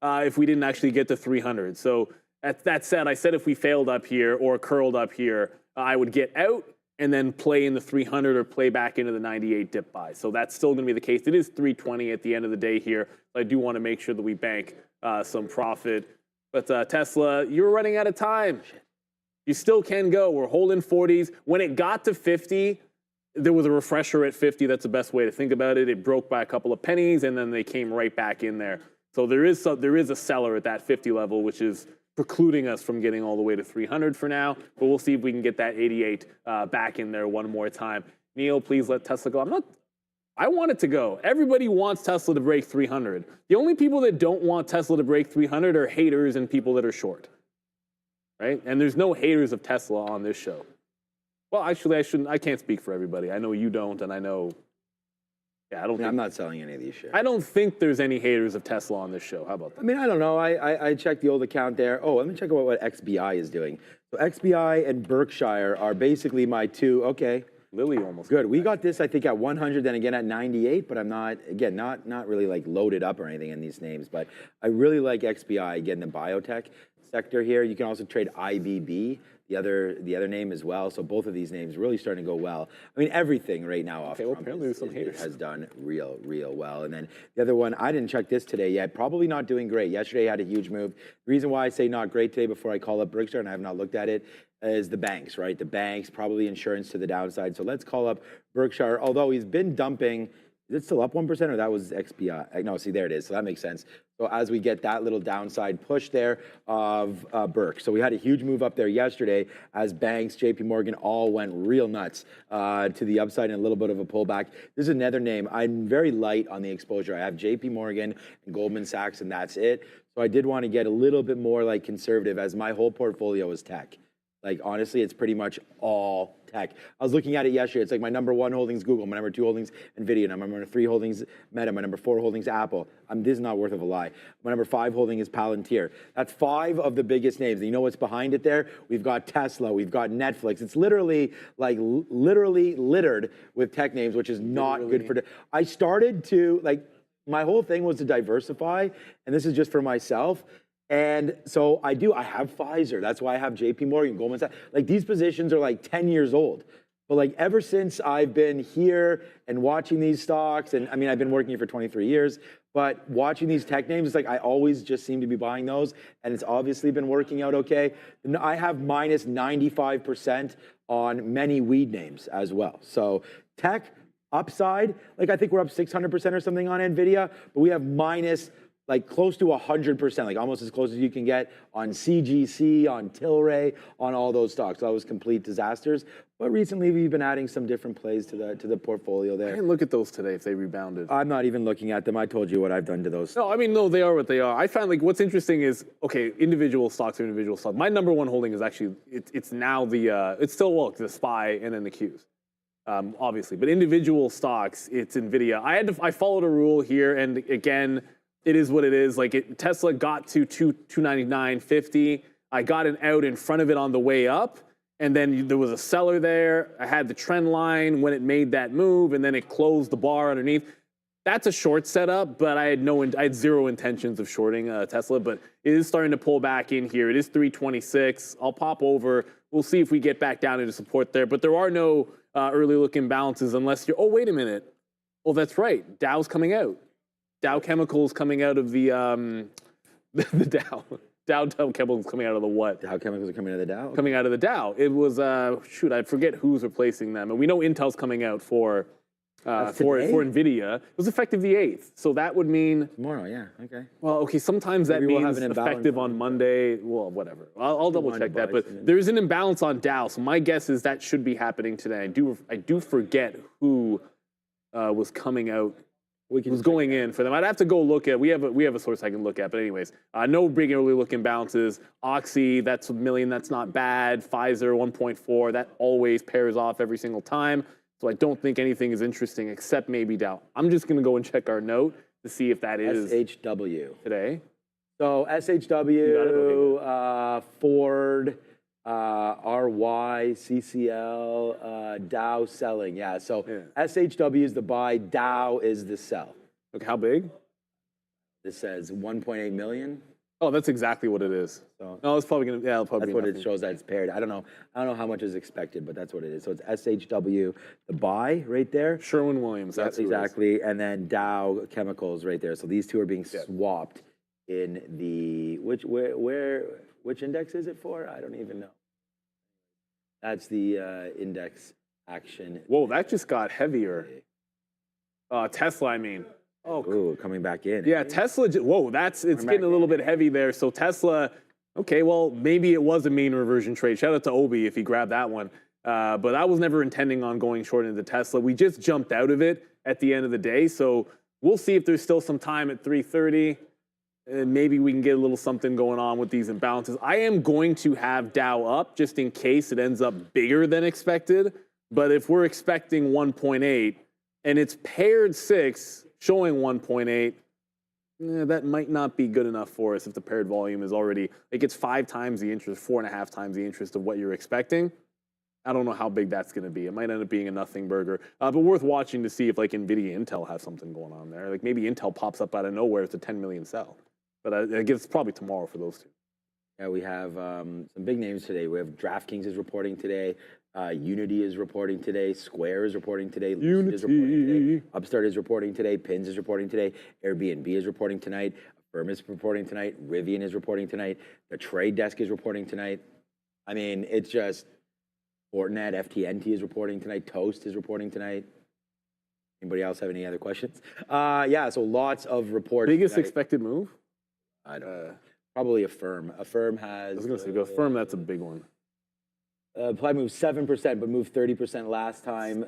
if we didn't actually get to 300. So that said, I said if we failed up here or curled up here, I would get out and then play in the 300 or play back into the 98 dip buy. So that's still going to be the case. It is 320 at the end of the day here. I do want to make sure that we bank some profit. But Tesla, you're running out of time. You still can go. We're holding 40s. When it got to 50, there was a refresher at 50. That's the best way to think about it. It broke by a couple of pennies, and then they came right back in there. So there is a seller at that 50 level, which is precluding us from getting all the way to 300 for now. But we'll see if we can get that 88 back in there one more time. Neil, please let Tesla go. I want it to go. Everybody wants Tesla to break 300. The only people that don't want Tesla to break 300 are haters and people that are short. Right? And there's no haters of Tesla on this show. Well, actually, I can't speak for everybody. I know you don't, and I know. Yeah, I'm not selling any of these shares. I don't think there's any haters of Tesla on this show. How about that? I mean, I don't know. I checked the old account there. Oh, let me check out what XBI is doing. So XBI and Berkshire are basically my two. Okay. Lily almost. Good. We got this, I think, at 100, then again at 98, but I'm not really like loaded up or anything in these names. But I really like XBI, again, the biotech. sector here. You can also trade IBB, the other name as well. So both of these names really starting to go well. I mean, everything right now off Trump has done real well. And then the other one, I didn't check this today yet, probably not doing great. Yesterday had a huge move. The reason why I say not great today before I call up Berkshire, and I have not looked at it, is the banks, right? The banks, probably insurance to the downside. So let's call up Berkshire, although he's been dumping. Is it still up 1% or that was XPI? No, see, there it is. So that makes sense. So as we get that little downside push there of Berk. So we had a huge move up there yesterday as banks, JP Morgan, all went real nuts to the upside and a little bit of a pullback. This is another name. I'm very light on the exposure. I have JP Morgan and Goldman Sachs, and that's it. So I did want to get a little bit more like conservative as my whole portfolio is tech. Like, honestly, it's pretty much all tech. I was looking at it yesterday. It's like my number 1 holdings Google, my number 2 holdings NVIDIA, my number 3 holdings Meta, my number 4 holdings Apple. This is not worth of a lie. My number 5 holding is Palantir. That's 5 of the biggest names. And you know what's behind it there? We've got Tesla, we've got Netflix. It's literally littered with tech names, which is not good for. I started to, my whole thing was to diversify, and this is just for myself. And so I have Pfizer. That's why I have JP Morgan, Goldman Sachs. Like, these positions are like 10 years old. But like, ever since I've been here and watching these stocks, and I mean, I've been working here for 23 years, but watching these tech names, it's like I always just seem to be buying those, and it's obviously been working out okay. And I have minus 95% on many weed names as well. So tech upside, like I think we're up 600% or something on NVIDIA, but we have minus like close to 100%, like almost as close as you can get on CGC, on Tilray, on all those stocks. So that was complete disasters. But recently we've been adding some different plays to the portfolio there. I didn't look at those today if they rebounded. I'm not even looking at them. I told you what I've done to those. No, I mean, no, they are what they are. I found like what's interesting is, okay, individual stocks are individual stocks. My number 1 holding is actually, it's now it's still, well, the SPY and then the Qs. Obviously, but individual stocks, it's NVIDIA. I followed a rule here, and again, it is what it is. Like Tesla got to 299.50. I got an out in front of it on the way up, and then there was a seller there. I had the trend line when it made that move, and then it closed the bar underneath. That's a short setup, but I had zero intentions of shorting Tesla. But it is starting to pull back in here. It is 326. I'll pop over. We'll see if we get back down into support there. But there are no early look imbalances unless you're. Oh, wait a minute. Oh, that's right. Dow's coming out. Dow Chemicals coming out of the Dow. Dow Chemicals coming out of the what? Dow Chemicals are coming out of the Dow? Coming out of the Dow. It was, I forget who's replacing them. And we know Intel's coming out for NVIDIA. It was effective the 8th. So that would mean... Tomorrow, yeah, okay. Well, okay, sometimes that means effective on Monday. Well, whatever. I'll double check that. But there is an imbalance on Dow. So my guess is that should be happening today. I do forget who was coming out. Who's going in for them. I'd have to go look at, we have a source I can look at, but anyways, no big early look imbalances. Oxy, that's $1 million, that's not bad. Pfizer, 1.4, that always pairs off every single time. So I don't think anything is interesting except maybe Dow. I'm just going to go and check our note to see if that is SHW. Today. So SHW, Ford, RY, CCL, Dow selling. Yeah, so SHW is the buy, Dow is the sell. Okay, how big? This says 1.8 million. Oh, that's exactly what it is. So, no, it's probably going to, yeah, it'll probably that's be what it shows that it's paired. I don't know how much is expected, but that's what it is. So it's SHW, the buy right there. Sherwin-Williams, that's exactly. And then Dow Chemicals right there. So these two are being swapped in the, which index is it for? I don't even know. That's the index action. Whoa, that just got heavier. Tesla, I mean. Oh, ooh, coming back in. Yeah, Tesla, whoa, it's getting a little bit heavy there. So Tesla, okay, well, maybe it was a mean reversion trade. Shout out to Obi if he grabbed that one. But I was never intending on going short into Tesla. We just jumped out of it at the end of the day. So we'll see if there's still some time at 3:30. And maybe we can get a little something going on with these imbalances. I am going to have Dow up just in case it ends up bigger than expected. But if we're expecting 1.8 and it's paired 6 showing 1.8, that might not be good enough for us if the paired volume is already, it gets 5 times the interest, 4.5 times the interest of what you're expecting. I don't know how big that's going to be. It might end up being a nothing burger, but worth watching to see if like NVIDIA, Intel has something going on there. Like maybe Intel pops up out of nowhere. It's a 10 million sell. But I guess it's probably tomorrow for those two. Yeah, we have some big names today. We have DraftKings is reporting today. Unity is reporting today. Square is reporting today. Lucid is reporting today. Upstart is reporting today. Pins is reporting today. Airbnb is reporting tonight. Affirm is reporting tonight. Rivian is reporting tonight. The Trade Desk is reporting tonight. I mean, it's just Fortinet, FTNT is reporting tonight. Toast is reporting tonight. Anybody else have any other questions? Yeah, so lots of reports. Biggest tonight. expected move? I don't know. Probably Affirm. Affirm has. I was going to say, go Affirm, that's a big one. Implied move 7%, but moved 30% last time.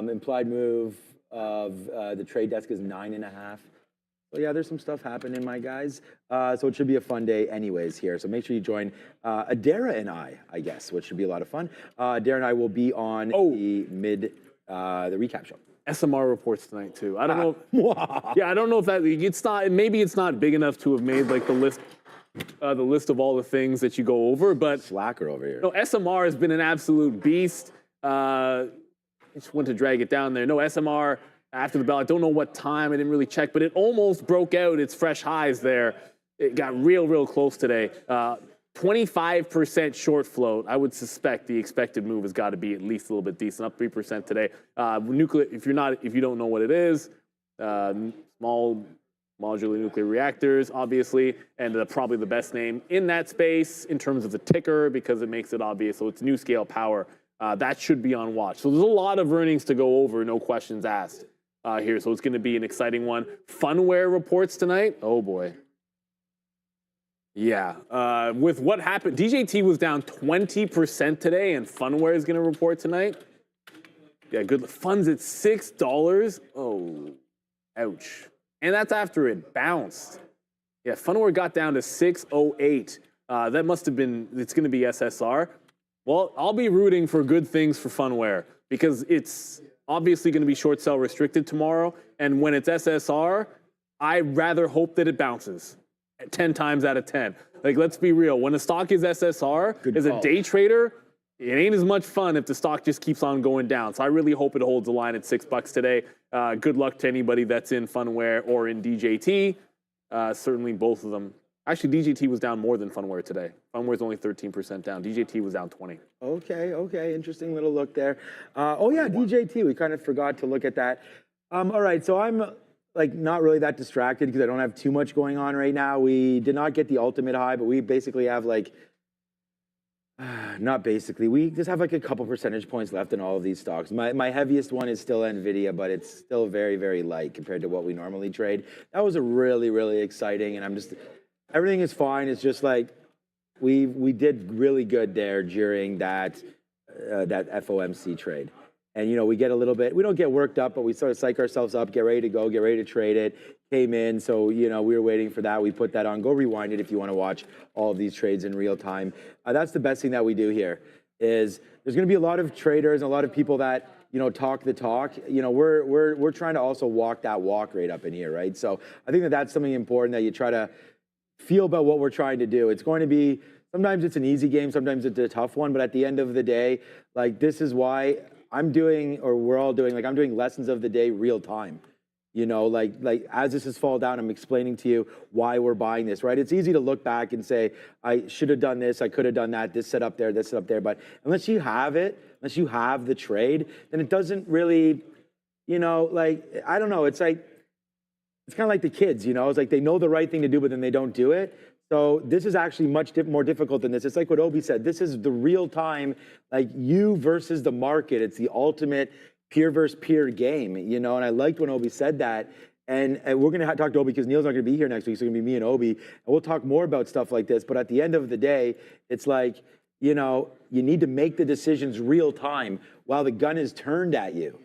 Implied move of the Trade Desk is 9.5%. So yeah, there's some stuff happening, my guys. So it should be a fun day anyways here. So make sure you join Adara and I guess, which should be a lot of fun. Adara and I will be on the recap show. SMR reports tonight too. I don't know. Yeah, I don't know if that it's not. Maybe it's not big enough to have made like the list of all the things that you go over. But slacker over here. No, SMR has been an absolute beast. I just went to drag it down there. No, SMR after the bell. I don't know what time. I didn't really check, but it almost broke out its fresh highs there. It got real close today. 25% short float. I would suspect the expected move has got to be at least a little bit decent, up 3% today. Nuclear. If you don't know what it is, small modular nuclear reactors, obviously, and probably the best name in that space in terms of the ticker because it makes it obvious. So it's NuScale Power. That should be on watch. So there's a lot of earnings to go over, no questions asked here. So it's going to be an exciting one. Funware reports tonight. Oh boy. Yeah, with what happened, DJT was down 20% today, and Funware is going to report tonight. Yeah, good. Funds at $6. Oh, ouch. And that's after it bounced. Yeah, Funware got down to 608. That must have been, it's going to be SSR. Well, I'll be rooting for good things for Funware because it's obviously going to be short sell restricted tomorrow. And when it's SSR, I rather hope that it bounces 10 times out of 10. Like, let's be real. When a stock is SSR, as a day trader, it ain't as much fun if the stock just keeps on going down. So I really hope it holds the line at $6 today. Good luck to anybody that's in Funware or in DJT. Certainly both of them. Actually, DJT was down more than Funware today. Funware is only 13% down. DJT was down 20. Okay. Interesting little look there. Oh yeah, DJT. We kind of forgot to look at that. All right, so I'm like not really that distracted because I don't have too much going on right now. We did not get the ultimate high, but we basically have like, not basically, we just have like a couple percentage points left in all of these stocks. My heaviest one is still NVIDIA, but it's still very light compared to what we normally trade. That was a really exciting, and I'm just, everything is fine. It's just like, we did really good there during that FOMC trade. And, you know, we get a little bit, we don't get worked up, but we sort of psych ourselves up, get ready to go, get ready to trade it. Came in, so, you know, we were waiting for that. We put that on. Go rewind it if you want to watch all of these trades in real time. That's the best thing that we do here is there's going to be a lot of traders and a lot of people that, you know, talk the talk. You know, we're trying to also walk that walk right up in here, right? So I think that that's something important that you try to feel about what we're trying to do. It's going to be, sometimes it's an easy game, sometimes it's a tough one, but at the end of the day, like, this is why I'm doing, or we're all doing, like, I'm doing lessons of the day real time. You know, like as this has fallen down, I'm explaining to you why we're buying this, right? It's easy to look back and say, I should have done this, I could have done that, this set up there, this set up there. But unless you have it, unless you have the trade, then it doesn't really, you know, like, I don't know. It's like, it's kind of like the kids, you know, it's like they know the right thing to do, but then they don't do it. So this is actually much more difficult than this. It's like what Obi said. This is the real time, like you versus the market. It's the ultimate peer versus peer game, you know, and I liked when Obi said that. And we're going to talk to Obi because Neil's not going to be here next week. So it's going to be me and Obi. And we'll talk more about stuff like this. But at the end of the day, it's like, you know, you need to make the decisions real time while the gun is turned at you.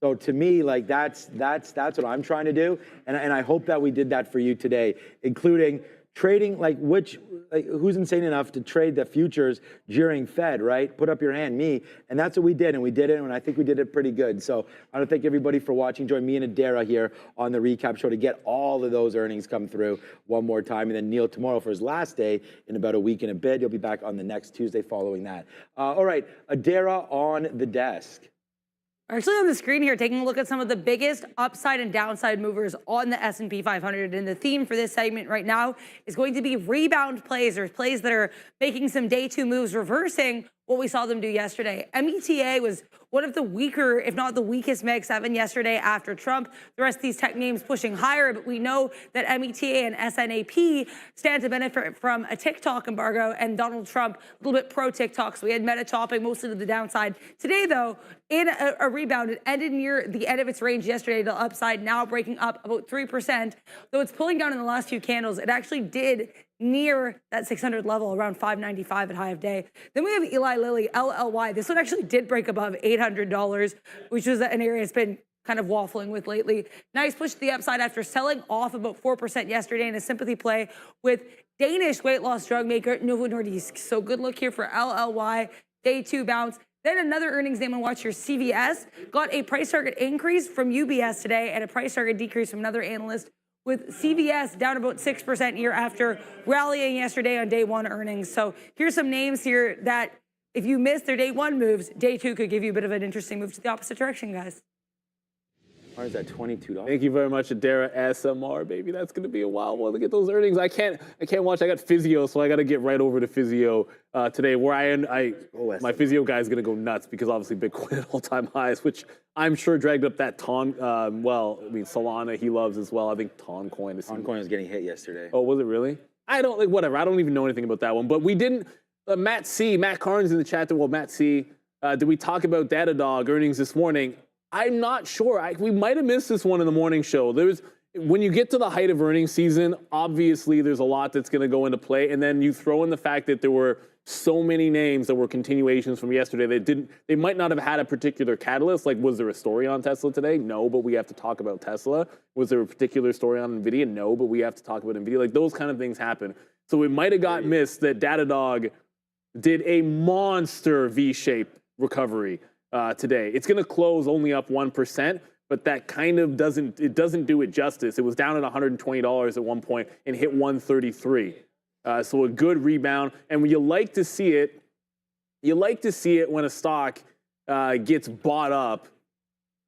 So to me, like that's what I'm trying to do. And I hope that we did that for you today, including trading, like who's insane enough to trade the futures during Fed, right? Put up your hand, me. And that's what we did, and we did it, and I think we did it pretty good. So I want to thank everybody for watching. Join me and Adara here on the recap show to get all of those earnings come through one more time. And then Neil tomorrow for his last day in about a week and a bit. He'll be back on the next Tuesday following that. All right, Adara on the desk. are actually on the screen here, taking a look at some of the biggest upside and downside movers on the S&P 500. And the theme for this segment right now is going to be rebound plays, or plays that are making some day two moves, reversing what we saw them do yesterday. META was one of the weaker, if not the weakest Mag 7 yesterday after Trump. The rest of these tech names pushing higher, but we know that META and SNAP stand to benefit from a TikTok embargo and Donald Trump a little bit pro-TikTok. So we had Meta topping mostly to the downside. Today, though, in a rebound, it ended near the end of its range yesterday to upside, now breaking up about 3%. Though it's pulling down in the last few candles, it actually did near that 600 level, around 595 at high of day. Then we have Eli Lilly, LLY. This one actually did break above $800, which was an area it's been kind of waffling with lately. Nice push to the upside after selling off about 4% yesterday in a sympathy play with Danish weight loss drug maker Novo Nordisk. So good look here for LLY, day two bounce. Then another earnings name and watch, your CVS got a price target increase from UBS today and a price target decrease from another analyst, with CVS down about 6% year after rallying yesterday on day one earnings. So here's some names here that if you miss their day one moves, day two could give you a bit of an interesting move to the opposite direction, guys. Why is that $22? Thank you very much, Adara SMR, baby. That's going to be a wild one to get those earnings. I can't watch. I got physio, so I got to get right over to physio today. Where my physio guy is going to go nuts because obviously Bitcoin at all-time highs, which I'm sure dragged up that Solana he loves as well. I think Toncoin is. Toncoin was getting hit yesterday. Oh, was it really? Whatever. I don't even know anything about that one. But we didn't. Matt Carnes in the chat. Well, Matt C. Did we talk about Datadog earnings this morning? I'm not sure. We might have missed this one in the morning show. When you get to the height of earnings season, obviously there's a lot that's going to go into play, and then you throw in the fact that there were so many names that were continuations from yesterday they might not have had a particular catalyst. Like, was there a story on Tesla today? No, but we have to talk about Tesla. Was there a particular story on NVIDIA? No, but we have to talk about NVIDIA. Like, those kind of things happen. So it might have got missed that Datadog did a monster V-shape recovery today. It's going to close only up 1%, but that kind of doesn't do it justice. It was down at $120 at one point and hit 133. So a good rebound. And you like to see it when a stock gets bought up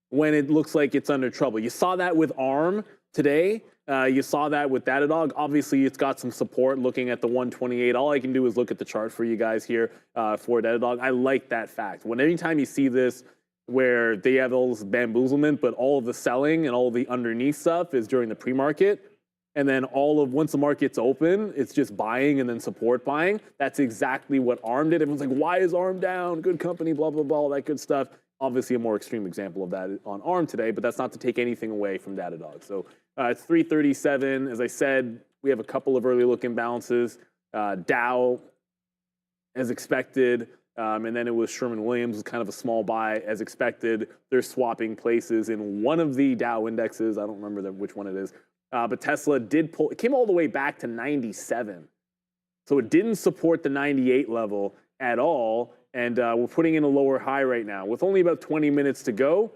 when it looks like it's under trouble. You saw that with ARM today. You saw that with Datadog. Obviously, it's got some support looking at the 128. All I can do is look at the chart for you guys here for Datadog. I like that fact. Anytime you see this where they have all this bamboozlement, but all of the selling and all of the underneath stuff is during the pre-market, and then once the market's open, it's just buying and then support buying. That's exactly what ARM did. Everyone's like, why is ARM down? Good company, blah, blah, blah, all that good stuff. Obviously, a more extreme example of that on ARM today, but that's not to take anything away from Datadog. So it's 337. As I said, we have a couple of early look imbalances. Dow, as expected, and then it was Sherwin-Williams, kind of a small buy, as expected. They're swapping places in one of the Dow indexes. I don't remember which one it is. But Tesla it came all the way back to 97. So it didn't support the 98 level at all. And we're putting in a lower high right now. With only about 20 minutes to go,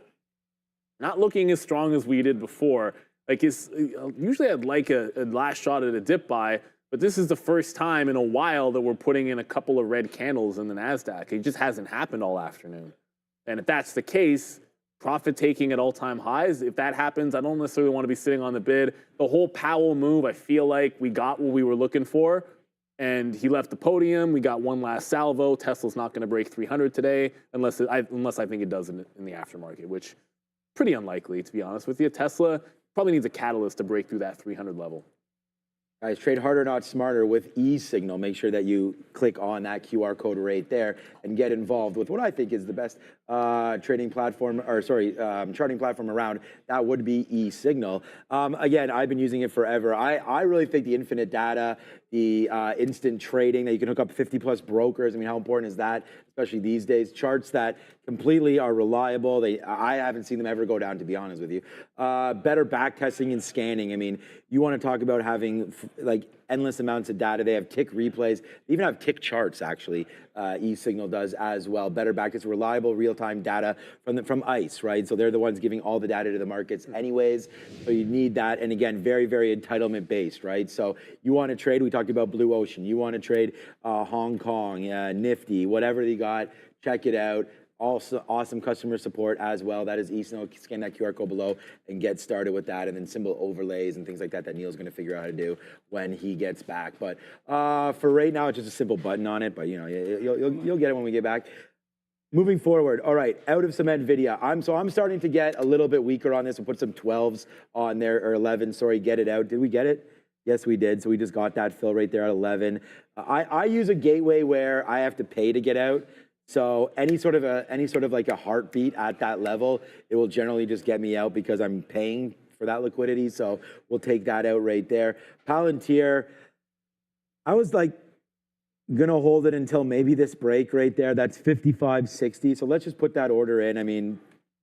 not looking as strong as we did before. Usually I'd like a last shot at a dip buy, but this is the first time in a while that we're putting in a couple of red candles in the NASDAQ. It just hasn't happened all afternoon. And if that's the case, profit taking at all-time highs, if that happens, I don't necessarily want to be sitting on the bid. The whole Powell move, I feel like we got what we were looking for. And he left the podium. We got one last salvo. Tesla's not going to break 300 today unless I think it does in the aftermarket, which pretty unlikely, to be honest with you. Tesla probably needs a catalyst to break through that 300 level. Guys, trade harder, not smarter with eSignal. Make sure that you click on that QR code right there and get involved with what I think is the best charting platform around. That would be eSignal. Again, I've been using it forever. I really think the infinite data, the instant trading, that you can hook up 50+ brokers. I mean, how important is that, especially these days? Charts that completely are reliable. I haven't seen them ever go down, to be honest with you. Better back testing and scanning. I mean, you want to talk about having like endless amounts of data. They have tick replays. They even have tick charts, actually. eSignal does as well. Better back test, reliable real-time data from ICE, right? So they're the ones giving all the data to the markets anyways. So you need that. And again, very, very entitlement-based, right? So you want to trade, we talked about Blue Ocean. You want to trade Hong Kong, Nifty, whatever they got, check it out. Also, awesome customer support as well. That is eSnow. Scan that QR code below and get started with that. And then symbol overlays and things like that Neil's going to figure out how to do when he gets back. But for right now, it's just a simple button on it. But you know, you'll get it when we get back. Moving forward, all right, out of some NVIDIA. I'm starting to get a little bit weaker on this. We'll put some 12s on there, or 11, sorry, get it out. Did we get it? Yes, we did. So we just got that fill right there at 11. I use a gateway where I have to pay to get out. So any sort of like a heartbeat at that level, it will generally just get me out because I'm paying for that liquidity. So we'll take that out right there. Palantir, I was like gonna hold it until maybe this break right there. That's 55.60. So let's just put that order in. I mean,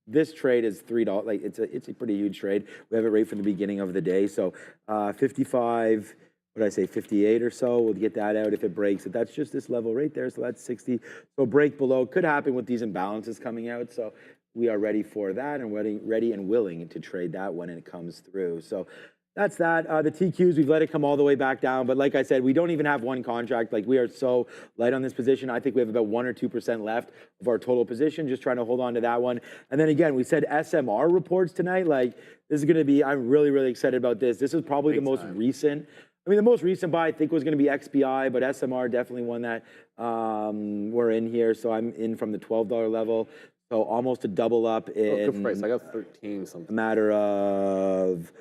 this trade is $3. Like it's a pretty huge trade. We have it right from the beginning of the day. So 55. What did I say, 58 or so? We'll get that out if it breaks. But that's just this level right there. So that's 60. So break below could happen with these imbalances coming out. So we are ready for that and ready and willing to trade that when it comes through. So that's that. The TQs, we've let it come all the way back down. But like I said, we don't even have one contract. Like we are so light on this position. I think we have about 1 or 2% left of our total position, just trying to hold on to that one. And then again, we said SMR reports tonight. Like this is going to be, I'm really, really excited about this. This is probably the most recent. I mean, the most recent buy I think was going to be XBI, but SMR definitely one that we're in here. So I'm in from the $12 level. So almost a double up in good price. I got 13 something. A matter of,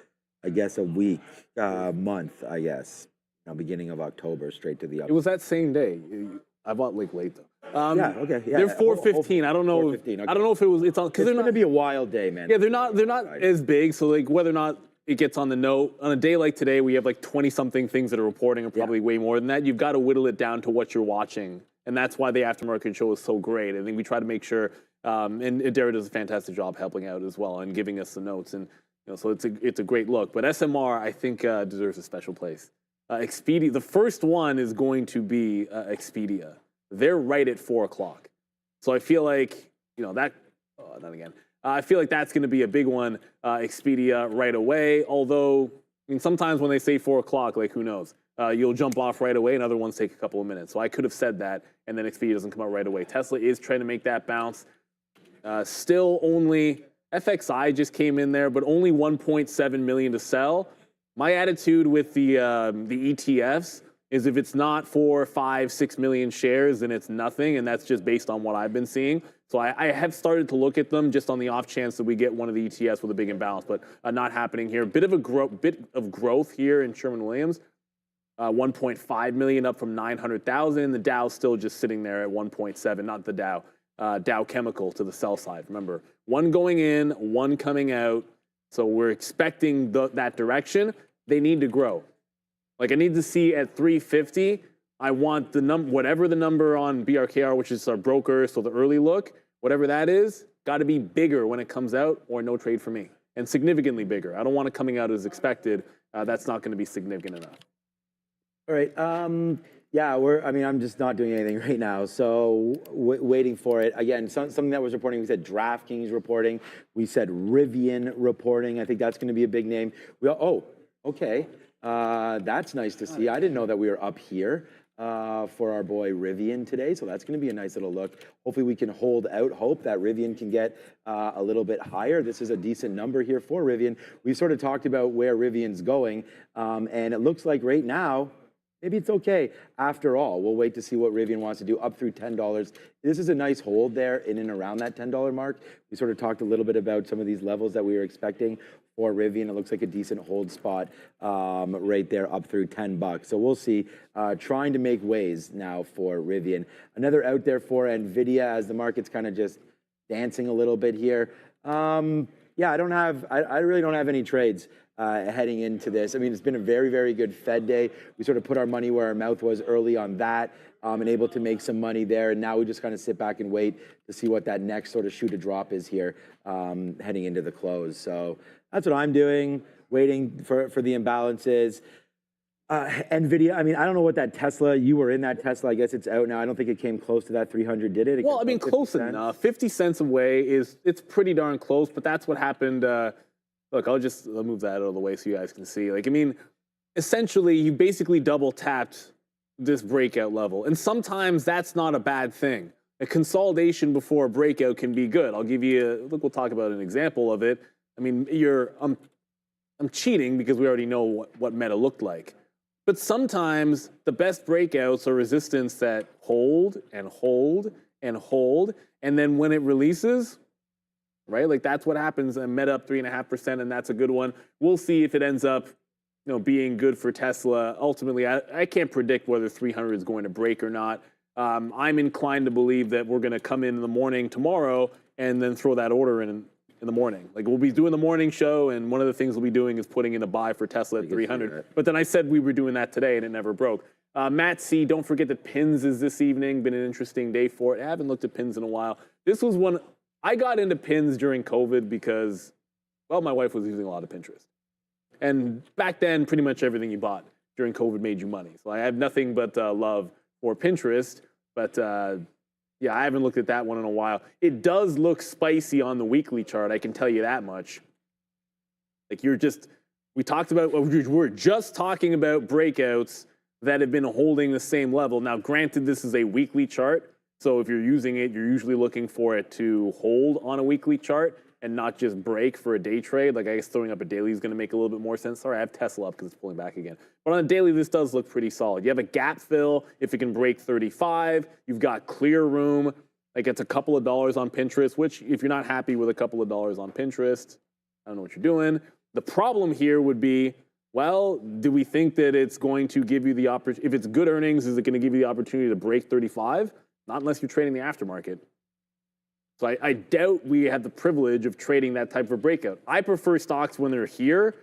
I guess, a week, month, I guess. Beginning of October, straight to the up. It was that same day. I bought like late though. Yeah, okay. Yeah, they're 415. I don't know. Okay. I don't know if it's on because it's going to be a wild day, man. Yeah, they're not as big. So like whether or not it gets on the note on a day like today, we have like 20 something things that are reporting, and probably way more than that. You've got to whittle it down to what you're watching, and that's why the aftermarket show is so great. I think we try to make sure, and Dara does a fantastic job helping out as well and giving us the notes, and so it's a great look. But SMR, I think, deserves a special place. Expedia, the first one is going to be Expedia. They're right at 4 o'clock, so I feel like that. Not again. I feel like that's going to be a big one, Expedia right away. Although, I mean, sometimes when they say 4 o'clock, like who knows? You'll jump off right away, and other ones take a couple of minutes. So I could have said that, and then Expedia doesn't come out right away. Tesla is trying to make that bounce. Still only FXI just came in there, but only 1.7 million to sell. My attitude with the ETFs is if it's not 4, 5, 6 million shares, then it's nothing, and that's just based on what I've been seeing. So I have started to look at them just on the off chance that we get one of the ETFs with a big imbalance, but not happening here. Bit of growth here in Sherwin-Williams. 1.5 million up from 900,000. The Dow's still just sitting there at 1.7, not the Dow. Dow Chemical to the sell side. Remember, one going in, one coming out. So we're expecting that direction. They need to grow. Like I need to see at 350. I want the whatever the number on BRKR, which is our broker, so the early look, whatever that is, got to be bigger when it comes out, or no trade for me, and significantly bigger. I don't want it coming out as expected. That's not going to be significant enough. All right. Yeah, I'm just not doing anything right now. So waiting for it. Again, something that was reporting, we said DraftKings reporting. We said Rivian reporting. I think that's going to be a big name. Okay. That's nice to see. I didn't know that we were up here for our boy Rivian today. So that's going to be a nice little look. Hopefully we can hold out hope that Rivian can get a little bit higher. This is a decent number here for Rivian. We've sort of talked about where Rivian's going. And it looks like right now, maybe it's okay. After all, we'll wait to see what Rivian wants to do up through $10. This is a nice hold there in and around that $10 mark. We sort of talked a little bit about some of these levels that we were expecting for Rivian. It looks like a decent hold spot right there up through $10. So we'll see. Trying to make ways now for Rivian. Another out there for NVIDIA as the market's kind of just dancing a little bit here. Yeah, I really don't have any trades heading into this. I mean, it's been a very, very good Fed day. We sort of put our money where our mouth was early on that and able to make some money there. And now we just kind of sit back and wait to see what that next sort of shoot a drop is here heading into the close. So that's what I'm doing, waiting for the imbalances. NVIDIA, I mean, I don't know what that Tesla, you were in that Tesla, I guess it's out now. I don't think it came close to that 300, did it? Well, I mean, close enough. 50 cents away it's pretty darn close, but that's what happened. Look, I'll move that out of the way so you guys can see. Like, I mean, essentially, you basically double tapped this breakout level. And sometimes that's not a bad thing. a consolidation before a breakout can be good. I'll give you, we'll talk about an example of it. I mean, I'm cheating because we already know what Meta looked like. But sometimes the best breakouts are resistance that hold and hold and hold. And then when it releases, right, like that's what happens. And Meta up 3.5%, and that's a good one. We'll see if it ends up being good for Tesla. Ultimately, I can't predict whether 300 is going to break or not. I'm inclined to believe that we're going to come in the morning tomorrow and then throw that order in the morning. Like we'll be doing the morning show, and one of the things we'll be doing is putting in a buy for Tesla at 300. But then I said we were doing that today, and it never broke. Matt C, don't forget that Pins is this evening. Been an interesting day for it. I haven't looked at Pins in a while. This was one, I got into Pins during COVID because, well, my wife was using a lot of Pinterest. And back then, pretty much everything you bought during COVID made you money. So I have nothing but love for Pinterest. But yeah, I haven't looked at that one in a while. It does look spicy on the weekly chart, I can tell you that much. Like we're just talking about breakouts that have been holding the same level. Now, granted, this is a weekly chart. So if you're using it, you're usually looking for it to hold on a weekly chart and not just break for a day trade. Like I guess throwing up a daily is going to make a little bit more sense. Sorry, I have Tesla up because it's pulling back again. But on a daily, this does look pretty solid. You have a gap fill if it can break 35. You've got clear room. Like it's a couple of dollars on Pinterest, which if you're not happy with a couple of dollars on Pinterest, I don't know what you're doing. The problem here would be, well, do we think that it's going to give you the opportunity? If it's good earnings, is it going to give you the opportunity to break 35? Not unless you're trading the aftermarket. So I doubt we have the privilege of trading that type of breakout. I prefer stocks when they're here,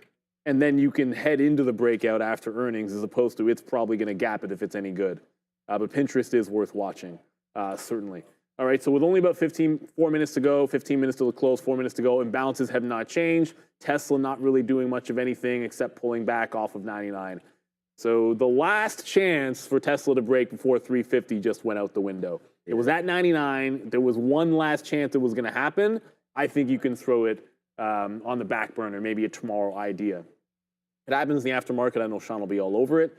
and then you can head into the breakout after earnings, as opposed to it's probably going to gap it if it's any good. But Pinterest is worth watching, certainly. All right, so with only about 4 minutes to go, 15 minutes to the close, 4 minutes to go, imbalances have not changed. Tesla not really doing much of anything except pulling back off of 99. So the last chance for Tesla to break before 350 just went out the window. It was at 99. There was one last chance it was going to happen. I think you can throw it on the back burner, maybe a tomorrow idea. If it happens in the aftermarket, I know Sean will be all over it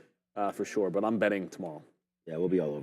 for sure, but I'm betting tomorrow. Yeah, we'll be all over.